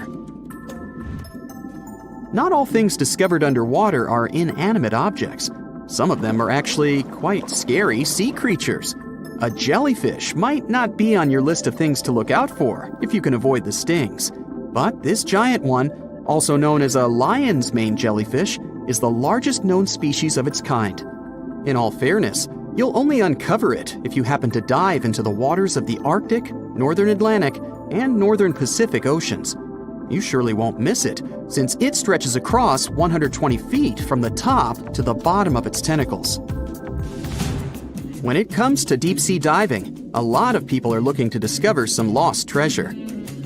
Not all things discovered underwater are inanimate objects. Some of them are actually quite scary sea creatures. A jellyfish might not be on your list of things to look out for if you can avoid the stings. But this giant one, also known as a lion's mane jellyfish, is the largest known species of its kind. In all fairness, you'll only uncover it if you happen to dive into the waters of the Arctic, Northern Atlantic, and Northern Pacific Oceans. You surely won't miss it, since it stretches across 120 feet from the top to the bottom of its tentacles. When it comes to deep-sea diving, a lot of people are looking to discover some lost treasure.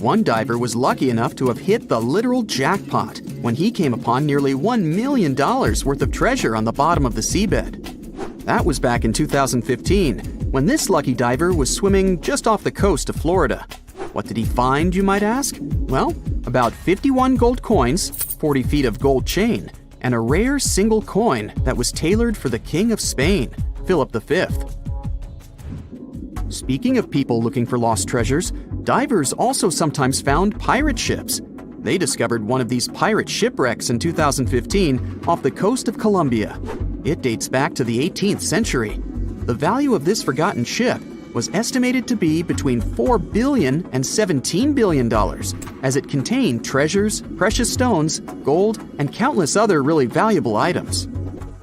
One diver was lucky enough to have hit the literal jackpot when he came upon nearly $1 million worth of treasure on the bottom of the seabed. That was back in 2015, when this lucky diver was swimming just off the coast of Florida. What did he find, you might ask? Well, about 51 gold coins, 40 feet of gold chain, and a rare single coin that was tailored for the King of Spain, Philip V. Speaking of people looking for lost treasures, divers also sometimes found pirate ships. They discovered one of these pirate shipwrecks in 2015 off the coast of Colombia. It dates back to the 18th century. The value of this forgotten ship was estimated to be between $4 billion and $17 billion, as it contained treasures, precious stones, gold, and countless other really valuable items.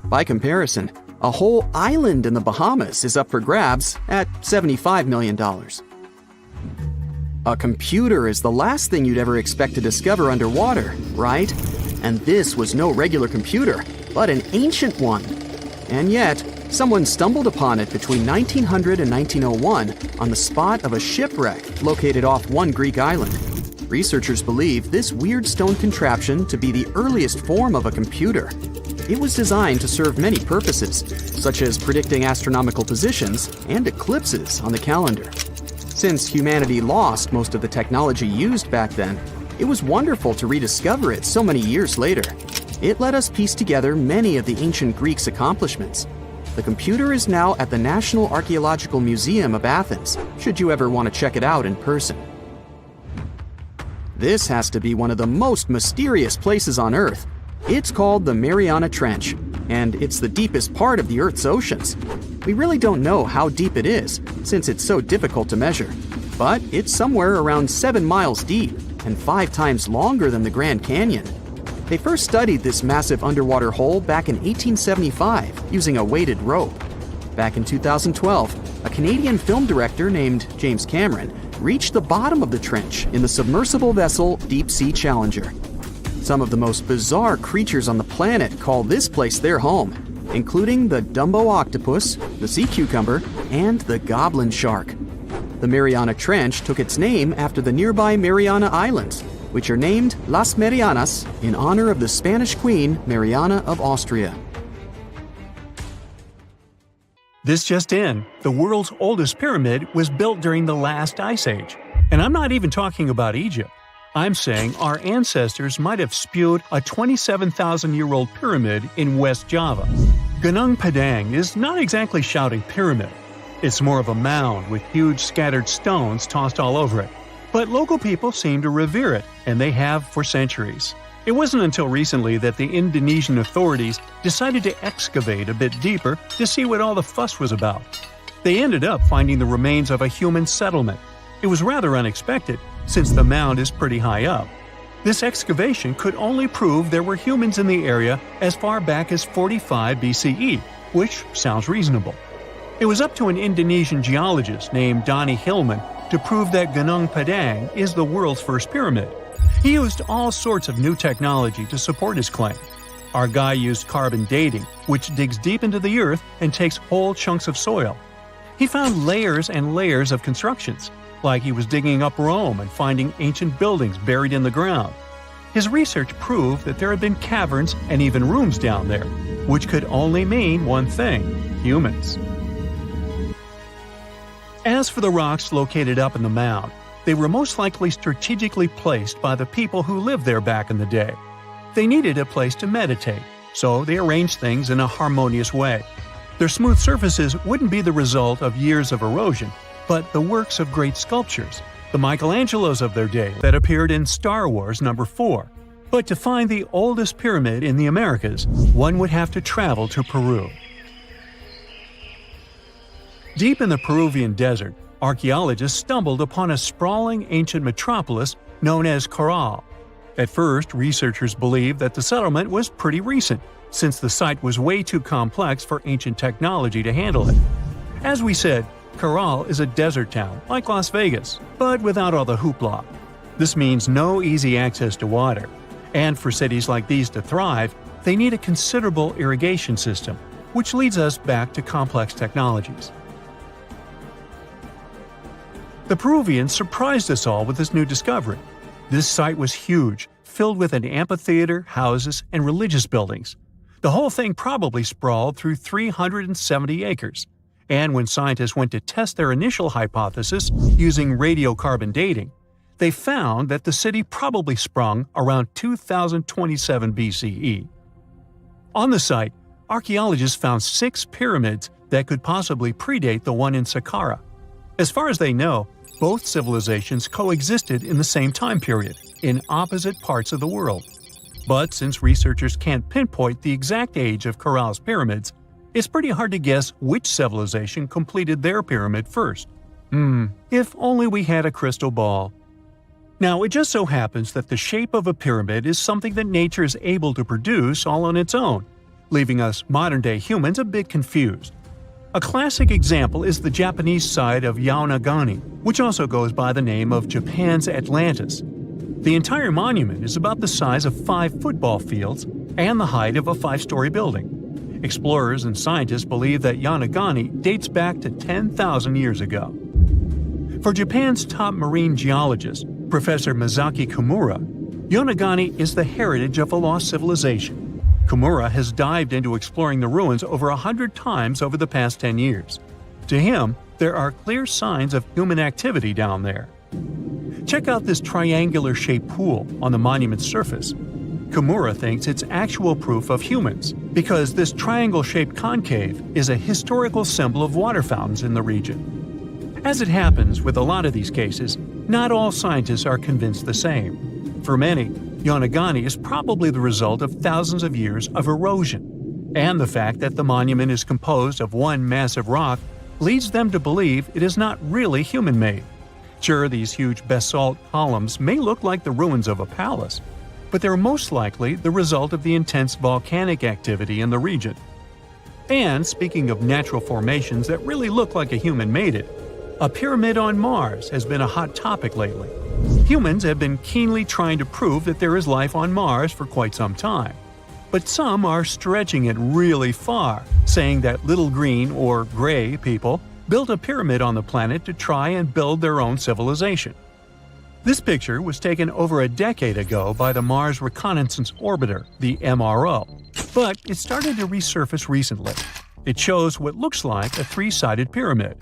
By comparison, a whole island in the Bahamas is up for grabs at $75 million. A computer is the last thing you'd ever expect to discover underwater, right? And this was no regular computer, but an ancient one. And yet, someone stumbled upon it between 1900 and 1901 on the spot of a shipwreck located off one Greek island. Researchers believe this weird stone contraption to be the earliest form of a computer. It was designed to serve many purposes, such as predicting astronomical positions and eclipses on the calendar. Since humanity lost most of the technology used back then, it was wonderful to rediscover it so many years later. It let us piece together many of the ancient Greeks' accomplishments. The computer is now at the National Archaeological Museum of Athens, should you ever want to check it out in person. This has to be one of the most mysterious places on Earth. It's called the Mariana Trench, and it's the deepest part of the Earth's oceans. We really don't know how deep it is, since it's so difficult to measure. But it's somewhere around 7 miles deep, and 5 times longer than the Grand Canyon. They first studied this massive underwater hole back in 1875 using a weighted rope. Back in 2012, a Canadian film director named James Cameron reached the bottom of the trench in the submersible vessel Deep Sea Challenger. Some of the most bizarre creatures on the planet call this place their home, including the Dumbo octopus, the sea cucumber, and the goblin shark. The Mariana Trench took its name after the nearby Mariana Islands. which are named Las Marianas in honor of the Spanish Queen Mariana of Austria. This just in, the world's oldest pyramid was built during the last ice age. And I'm not even talking about Egypt. I'm saying our ancestors might have spewed a 27,000-year-old pyramid in West Java. Gunung Padang is not exactly shouting pyramid. It's more of a mound with huge scattered stones tossed all over it. But local people seem to revere it, and they have for centuries. It wasn't until recently that the Indonesian authorities decided to excavate a bit deeper to see what all the fuss was about. They ended up finding the remains of a human settlement. It was rather unexpected, since the mound is pretty high up. This excavation could only prove there were humans in the area as far back as 45 BCE, which sounds reasonable. It was up to an Indonesian geologist named Donny Hillman to prove that Gunung Padang is the world's first pyramid. He used all sorts of new technology to support his claim. Our guy used carbon dating, which digs deep into the earth and takes whole chunks of soil. He found layers and layers of constructions, like he was digging up Rome and finding ancient buildings buried in the ground. His research proved that there had been caverns and even rooms down there, which could only mean one thing: humans. As for the rocks located up in the mound, they were most likely strategically placed by the people who lived there back in the day. They needed a place to meditate, so they arranged things in a harmonious way. Their smooth surfaces wouldn't be the result of years of erosion, but the works of great sculptures, the Michelangelos of their day that appeared in Star Wars No. 4. But to find the oldest pyramid in the Americas, one would have to travel to Peru. Deep in the Peruvian desert, archaeologists stumbled upon a sprawling ancient metropolis known as Caral. At first, researchers believed that the settlement was pretty recent, since the site was way too complex for ancient technology to handle it. As we said, Caral is a desert town, like Las Vegas, but without all the hoopla. This means no easy access to water. And for cities like these to thrive, they need a considerable irrigation system, which leads us back to complex technologies. The Peruvians surprised us all with this new discovery. This site was huge, filled with an amphitheater, houses, and religious buildings. The whole thing probably sprawled through 370 acres. And when scientists went to test their initial hypothesis using radiocarbon dating, they found that the city probably sprung around 2027 BCE. On the site, archaeologists found 6 pyramids that could possibly predate the one in Saqqara. As far as they know, both civilizations coexisted in the same time period, in opposite parts of the world. But since researchers can't pinpoint the exact age of Caral's pyramids, it's pretty hard to guess which civilization completed their pyramid first. If only we had a crystal ball. Now, it just so happens that the shape of a pyramid is something that nature is able to produce all on its own, leaving us modern-day humans a bit confused. A classic example is the Japanese side of Yaonagani, which also goes by the name of Japan's Atlantis. The entire monument is about the size of 5 football fields and the height of a 5-story building. Explorers and scientists believe that Yaonagani dates back to 10,000 years ago. For Japan's top marine geologist, Professor Masaki Kimura, Yaonagani is the heritage of a lost civilization. Kimura has dived into exploring the ruins over 100 times over the past 10 years. To him, there are clear signs of human activity down there. Check out this triangular-shaped pool on the monument's surface. Kimura thinks it's actual proof of humans, because this triangle-shaped concave is a historical symbol of water fountains in the region. As it happens with a lot of these cases, not all scientists are convinced the same. For many, Yaonagani is probably the result of thousands of years of erosion, and the fact that the monument is composed of one massive rock leads them to believe it is not really human-made. Sure, these huge basalt columns may look like the ruins of a palace, but they're most likely the result of the intense volcanic activity in the region. And speaking of natural formations that really look like a human made it, a pyramid on Mars has been a hot topic lately. Humans have been keenly trying to prove that there is life on Mars for quite some time. But some are stretching it really far, saying that little green or gray people built a pyramid on the planet to try and build their own civilization. This picture was taken over a decade ago by the Mars Reconnaissance Orbiter, the MRO, but it started to resurface recently. It shows what looks like a three-sided pyramid.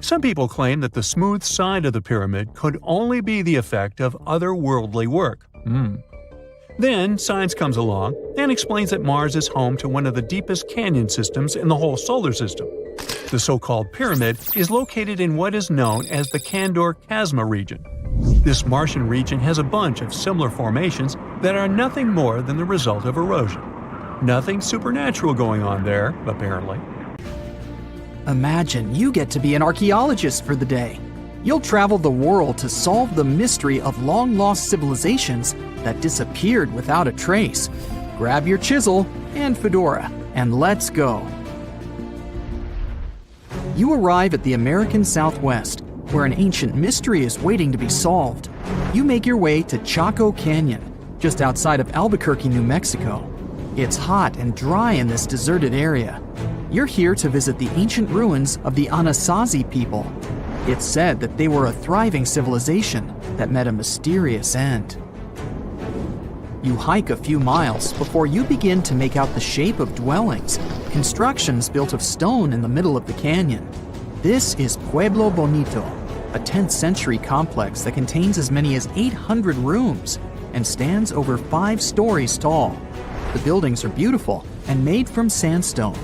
Some people claim that the smooth side of the pyramid could only be the effect of otherworldly work. Then science comes along and explains that Mars is home to one of the deepest canyon systems in the whole solar system. The so-called pyramid is located in what is known as the Kandor-Chasma region. This Martian region has a bunch of similar formations that are nothing more than the result of erosion. Nothing supernatural going on there, apparently. Imagine you get to be an archaeologist for the day. You'll travel the world to solve the mystery of long-lost civilizations that disappeared without a trace. Grab your chisel and fedora, and let's go. You arrive at the American Southwest, where an ancient mystery is waiting to be solved. You make your way to Chaco Canyon, just outside of Albuquerque, New Mexico. It's hot and dry in this deserted area. You're here to visit the ancient ruins of the Anasazi people. It's said that they were a thriving civilization that met a mysterious end. You hike a few miles before you begin to make out the shape of dwellings, constructions built of stone in the middle of the canyon. This is Pueblo Bonito, a 10th century complex that contains as many as 800 rooms and stands over 5 stories tall. The buildings are beautiful and made from sandstone.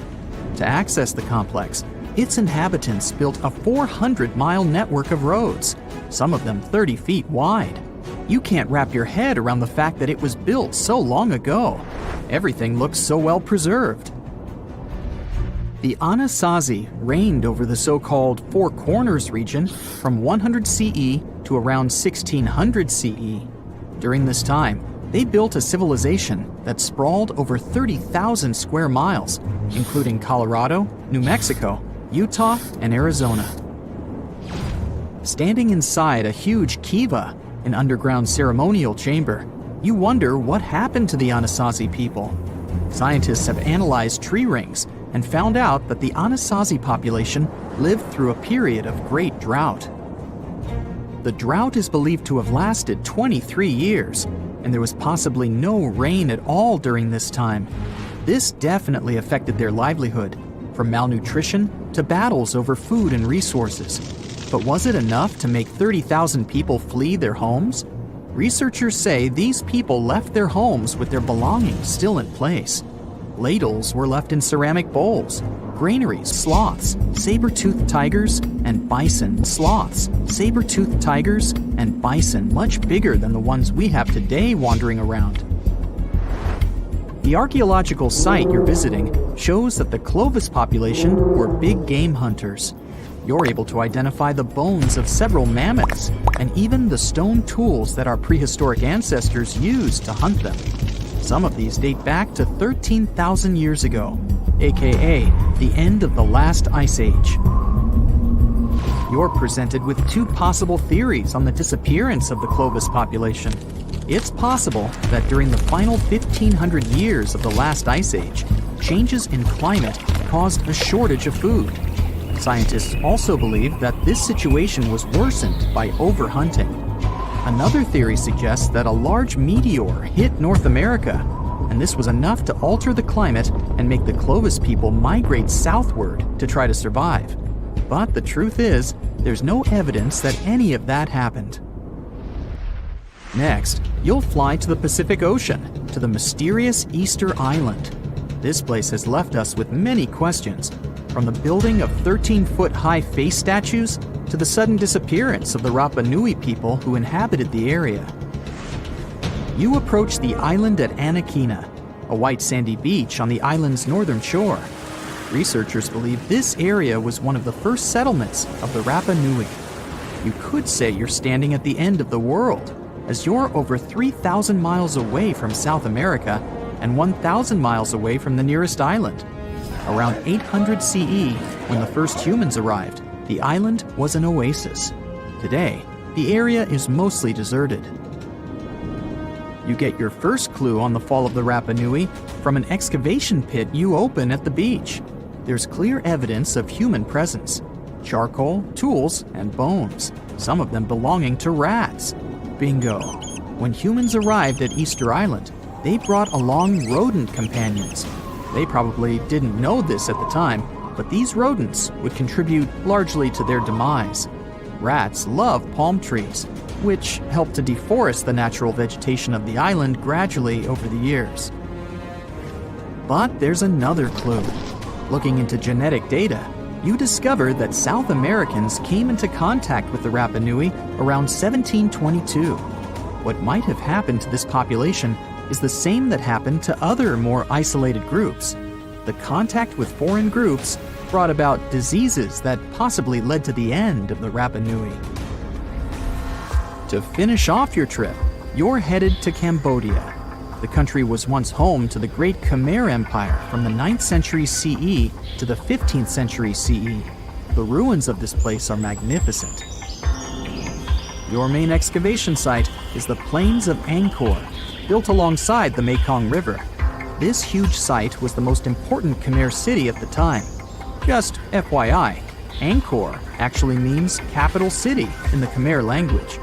To access the complex, its inhabitants built a 400-mile network of roads, some of them 30 feet wide. You can't wrap your head around the fact that it was built so long ago. Everything looks so well preserved. The Anasazi reigned over the so-called Four Corners region from 100 CE to around 1600 CE. During this time, they built a civilization that sprawled over 30,000 square miles, including Colorado, New Mexico, Utah, and Arizona. Standing inside a huge kiva, an underground ceremonial chamber, you wonder what happened to the Anasazi people. Scientists have analyzed tree rings and found out that the Anasazi population lived through a period of great drought. The drought is believed to have lasted 23 years, and there was possibly no rain at all during this time. This definitely affected their livelihood, from malnutrition to battles over food and resources. But was it enough to make 30,000 people flee their homes? Researchers say these people left their homes with their belongings still in place. Ladles were left in ceramic bowls, granaries, sloths, saber-toothed tigers, and bison. Sloths, saber-toothed tigers, and bison much bigger than the ones we have today wandering around. The archaeological site you're visiting shows that the Clovis population were big game hunters. You're able to identify the bones of several mammoths and even the stone tools that our prehistoric ancestors used to hunt them. Some of these date back to 13,000 years ago, aka the end of the last ice age. You're presented with 2 possible theories on the disappearance of the Clovis population. It's possible that during the final 1,500 years of the last ice age, changes in climate caused a shortage of food. Scientists also believe that this situation was worsened by overhunting. Another theory suggests that a large meteor hit North America, and this was enough to alter the climate and make the Clovis people migrate southward to try to survive. But the truth is, there's no evidence that any of that happened. Next, you'll fly to the Pacific Ocean, to the mysterious Easter Island. This place has left us with many questions, from the building of 13-foot-high face statues to the sudden disappearance of the Rapa Nui people who inhabited the area. You approach the island at Anakina, a white sandy beach on the island's northern shore. Researchers believe this area was one of the first settlements of the Rapa Nui. You could say you're standing at the end of the world, as you're over 3,000 miles away from South America and 1,000 miles away from the nearest island. Around 800 CE, when the first humans arrived, the island was an oasis. Today, the area is mostly deserted. You get your first clue on the fall of the Rapa Nui from an excavation pit you open at the beach. There's clear evidence of human presence: charcoal, tools, and bones, some of them belonging to rats. Bingo! When humans arrived at Easter Island, they brought along rodent companions. They probably didn't know this at the time, but these rodents would contribute largely to their demise. Rats love palm trees, which helped to deforest the natural vegetation of the island gradually over the years. But there's another clue. Looking into genetic data, you discover that South Americans came into contact with the Rapa Nui around 1722. What might have happened to this population is the same that happened to other more isolated groups. The contact with foreign groups brought about diseases that possibly led to the end of the Rapa Nui. To finish off your trip, you're headed to Cambodia. The country was once home to the Great Khmer Empire from the 9th century CE to the 15th century CE. The ruins of this place are magnificent. Your main excavation site is the Plains of Angkor, built alongside the Mekong River. This huge site was the most important Khmer city at the time. Just FYI, Angkor actually means capital city in the Khmer language.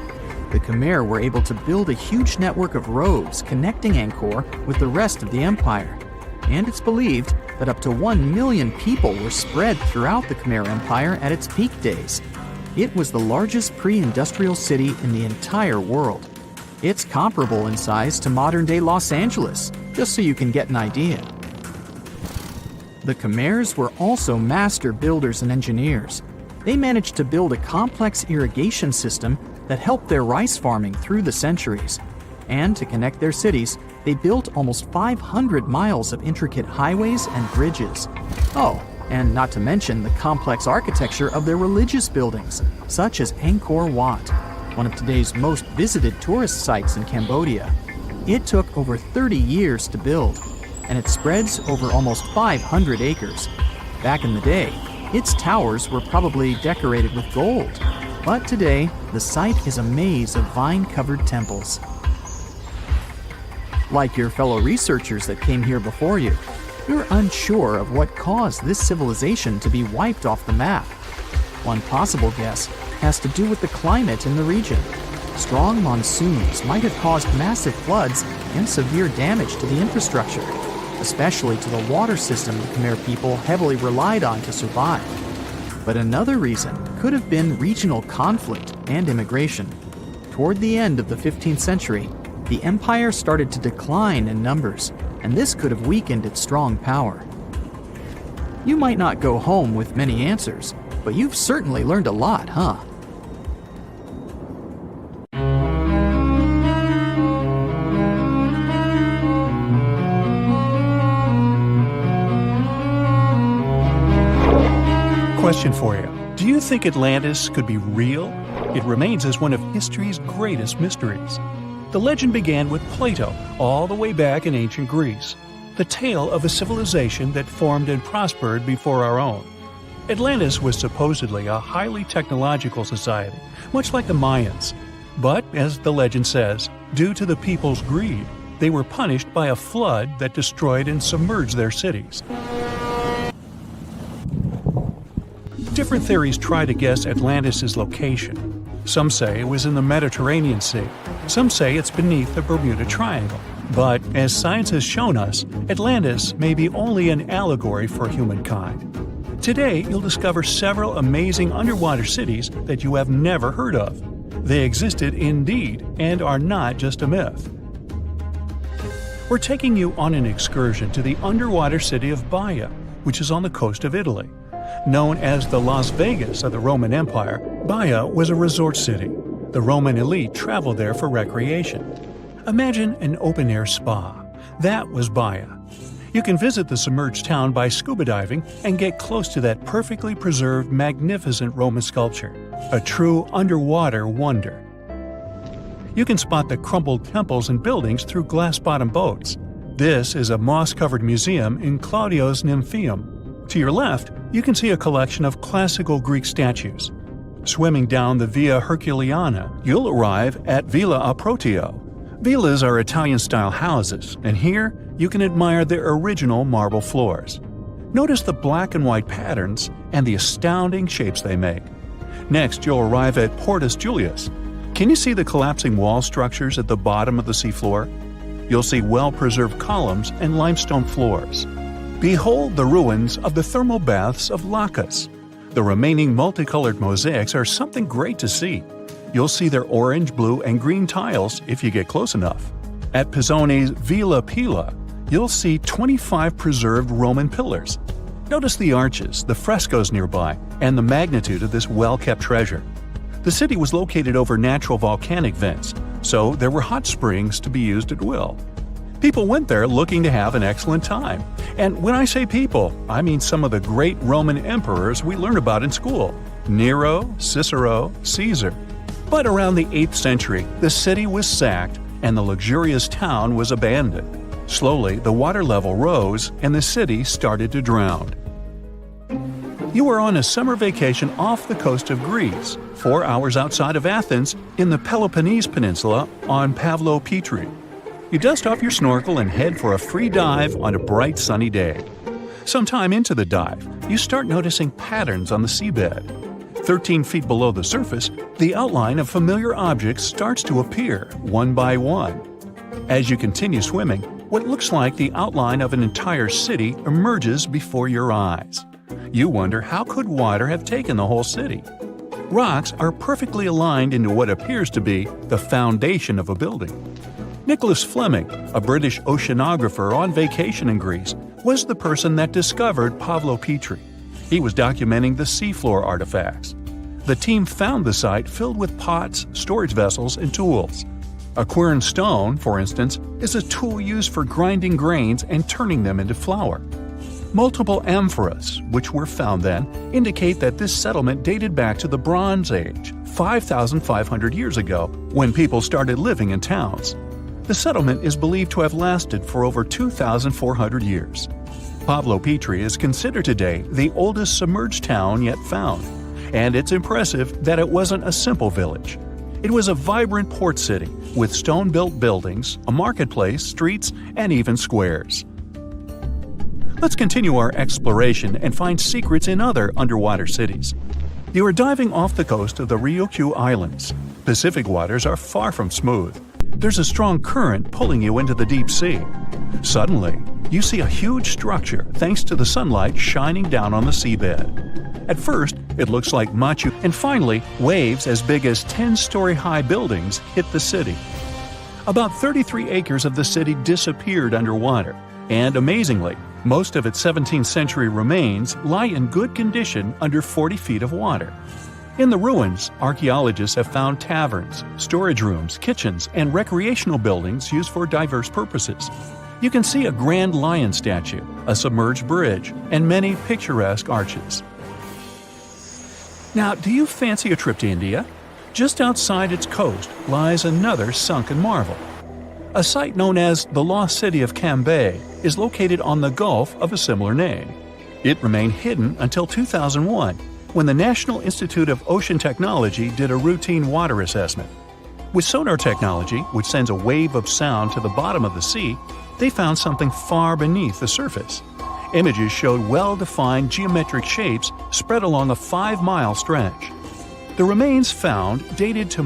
The Khmer were able to build a huge network of roads connecting Angkor with the rest of the empire. And it's believed that up to 1 million people were spread throughout the Khmer Empire at its peak days. It was the largest pre-industrial city in the entire world. It's comparable in size to modern-day Los Angeles, just so you can get an idea. The Khmers were also master builders and engineers. They managed to build a complex irrigation system that helped their rice farming through the centuries. And to connect their cities, they built almost 500 miles of intricate highways and bridges. Oh, and not to mention the complex architecture of their religious buildings, such as Angkor Wat, one of today's most visited tourist sites in Cambodia. It took over 30 years to build, and it spreads over almost 500 acres. Back in the day, its towers were probably decorated with gold, but today, the site is a maze of vine-covered temples. Like your fellow researchers that came here before you, you're unsure of what caused this civilization to be wiped off the map. One possible guess has to do with the climate in the region. Strong monsoons might have caused massive floods and severe damage to the infrastructure, especially to the water system the Khmer people heavily relied on to survive. But another reason could have been regional conflict and immigration. Toward the end of the 15th century, the empire started to decline in numbers, and this could have weakened its strong power. You might not go home with many answers, but you've certainly learned a lot, huh? Question for you. Do you think Atlantis could be real? It remains as one of history's greatest mysteries. The legend began with Plato, all the way back in ancient Greece. The tale of a civilization that formed and prospered before our own. Atlantis was supposedly a highly technological society, much like the Mayans. But, as the legend says, due to the people's greed, they were punished by a flood that destroyed and submerged their cities. Different theories try to guess Atlantis' location. Some say it was in the Mediterranean Sea. Some say it's beneath the Bermuda Triangle. But, as science has shown us, Atlantis may be only an allegory for humankind. Today, you'll discover several amazing underwater cities that you have never heard of. They existed indeed, and are not just a myth. We're taking you on an excursion to the underwater city of Baia, which is on the coast of Italy. Known as the Las Vegas of the Roman Empire, Baia was a resort city. The Roman elite traveled there for recreation. Imagine an open-air spa. That was Baia. You can visit the submerged town by scuba diving and get close to that perfectly preserved, magnificent Roman sculpture, a true underwater wonder. You can spot the crumpled temples and buildings through glass-bottom boats. This is a moss-covered museum in Claudio's Nymphaeum. To your left, you can see a collection of classical Greek statues. Swimming down the Via Herculeana, you'll arrive at Villa Aprotio. Villas are Italian-style houses, and here you can admire their original marble floors. Notice the black and white patterns and the astounding shapes they make. Next, you'll arrive at Portus Julius. Can you see the collapsing wall structures at the bottom of the seafloor? You'll see well-preserved columns and limestone floors. Behold the ruins of the thermal baths of Lacus. The remaining multicolored mosaics are something great to see. You'll see their orange, blue, and green tiles if you get close enough. At Pisoni's Villa Pila, you'll see 25 preserved Roman pillars. Notice the arches, the frescoes nearby, and the magnitude of this well-kept treasure. The city was located over natural volcanic vents, so there were hot springs to be used at will. People went there looking to have an excellent time. And when I say people, I mean some of the great Roman emperors we learned about in school: Nero, Cicero, Caesar. But around the 8th century, the city was sacked and the luxurious town was abandoned. Slowly, the water level rose and the city started to drown. You are on a summer vacation off the coast of Greece, 4 hours outside of Athens, in the Peloponnese Peninsula on Pavlopetri. You dust off your snorkel and head for a free dive on a bright sunny day. Sometime into the dive, you start noticing patterns on the seabed. 13 feet below the surface, the outline of familiar objects starts to appear, one by one. As you continue swimming, what looks like the outline of an entire city emerges before your eyes. You wonder, how could water have taken the whole city? Rocks are perfectly aligned into what appears to be the foundation of a building. Nicholas Fleming, a British oceanographer on vacation in Greece, was the person that discovered Pavlopetri. He was documenting the seafloor artifacts. The team found the site filled with pots, storage vessels, and tools. A quern stone, for instance, is a tool used for grinding grains and turning them into flour. Multiple amphoras, which were found then, indicate that this settlement dated back to the Bronze Age, 5,500 years ago, when people started living in towns. The settlement is believed to have lasted for over 2,400 years. Pavlopetri is considered today the oldest submerged town yet found, and it's impressive that it wasn't a simple village. It was a vibrant port city with stone-built buildings, a marketplace, streets, and even squares. Let's continue our exploration and find secrets in other underwater cities. You are diving off the coast of the Ryukyu Islands. Pacific waters are far from smooth. There's a strong current pulling you into the deep sea. Suddenly, you see a huge structure thanks to the sunlight shining down on the seabed. At first, it looks like Machu, and finally, waves as big as 10-story-high buildings hit the city. About 33 acres of the city disappeared underwater, and amazingly, most of its 17th century remains lie in good condition under 40 feet of water. In the ruins, archaeologists have found taverns, storage rooms, kitchens, and recreational buildings used for diverse purposes. You can see a grand lion statue, a submerged bridge, and many picturesque arches. Now, do you fancy a trip to India? Just outside its coast lies another sunken marvel. A site known as the Lost City of Cambay is located on the Gulf of a similar name. It remained hidden until 2001, when the National Institute of Ocean Technology did a routine water assessment. With sonar technology, which sends a wave of sound to the bottom of the sea, they found something far beneath the surface. Images showed well-defined geometric shapes spread along a 5-mile stretch. The remains found dated to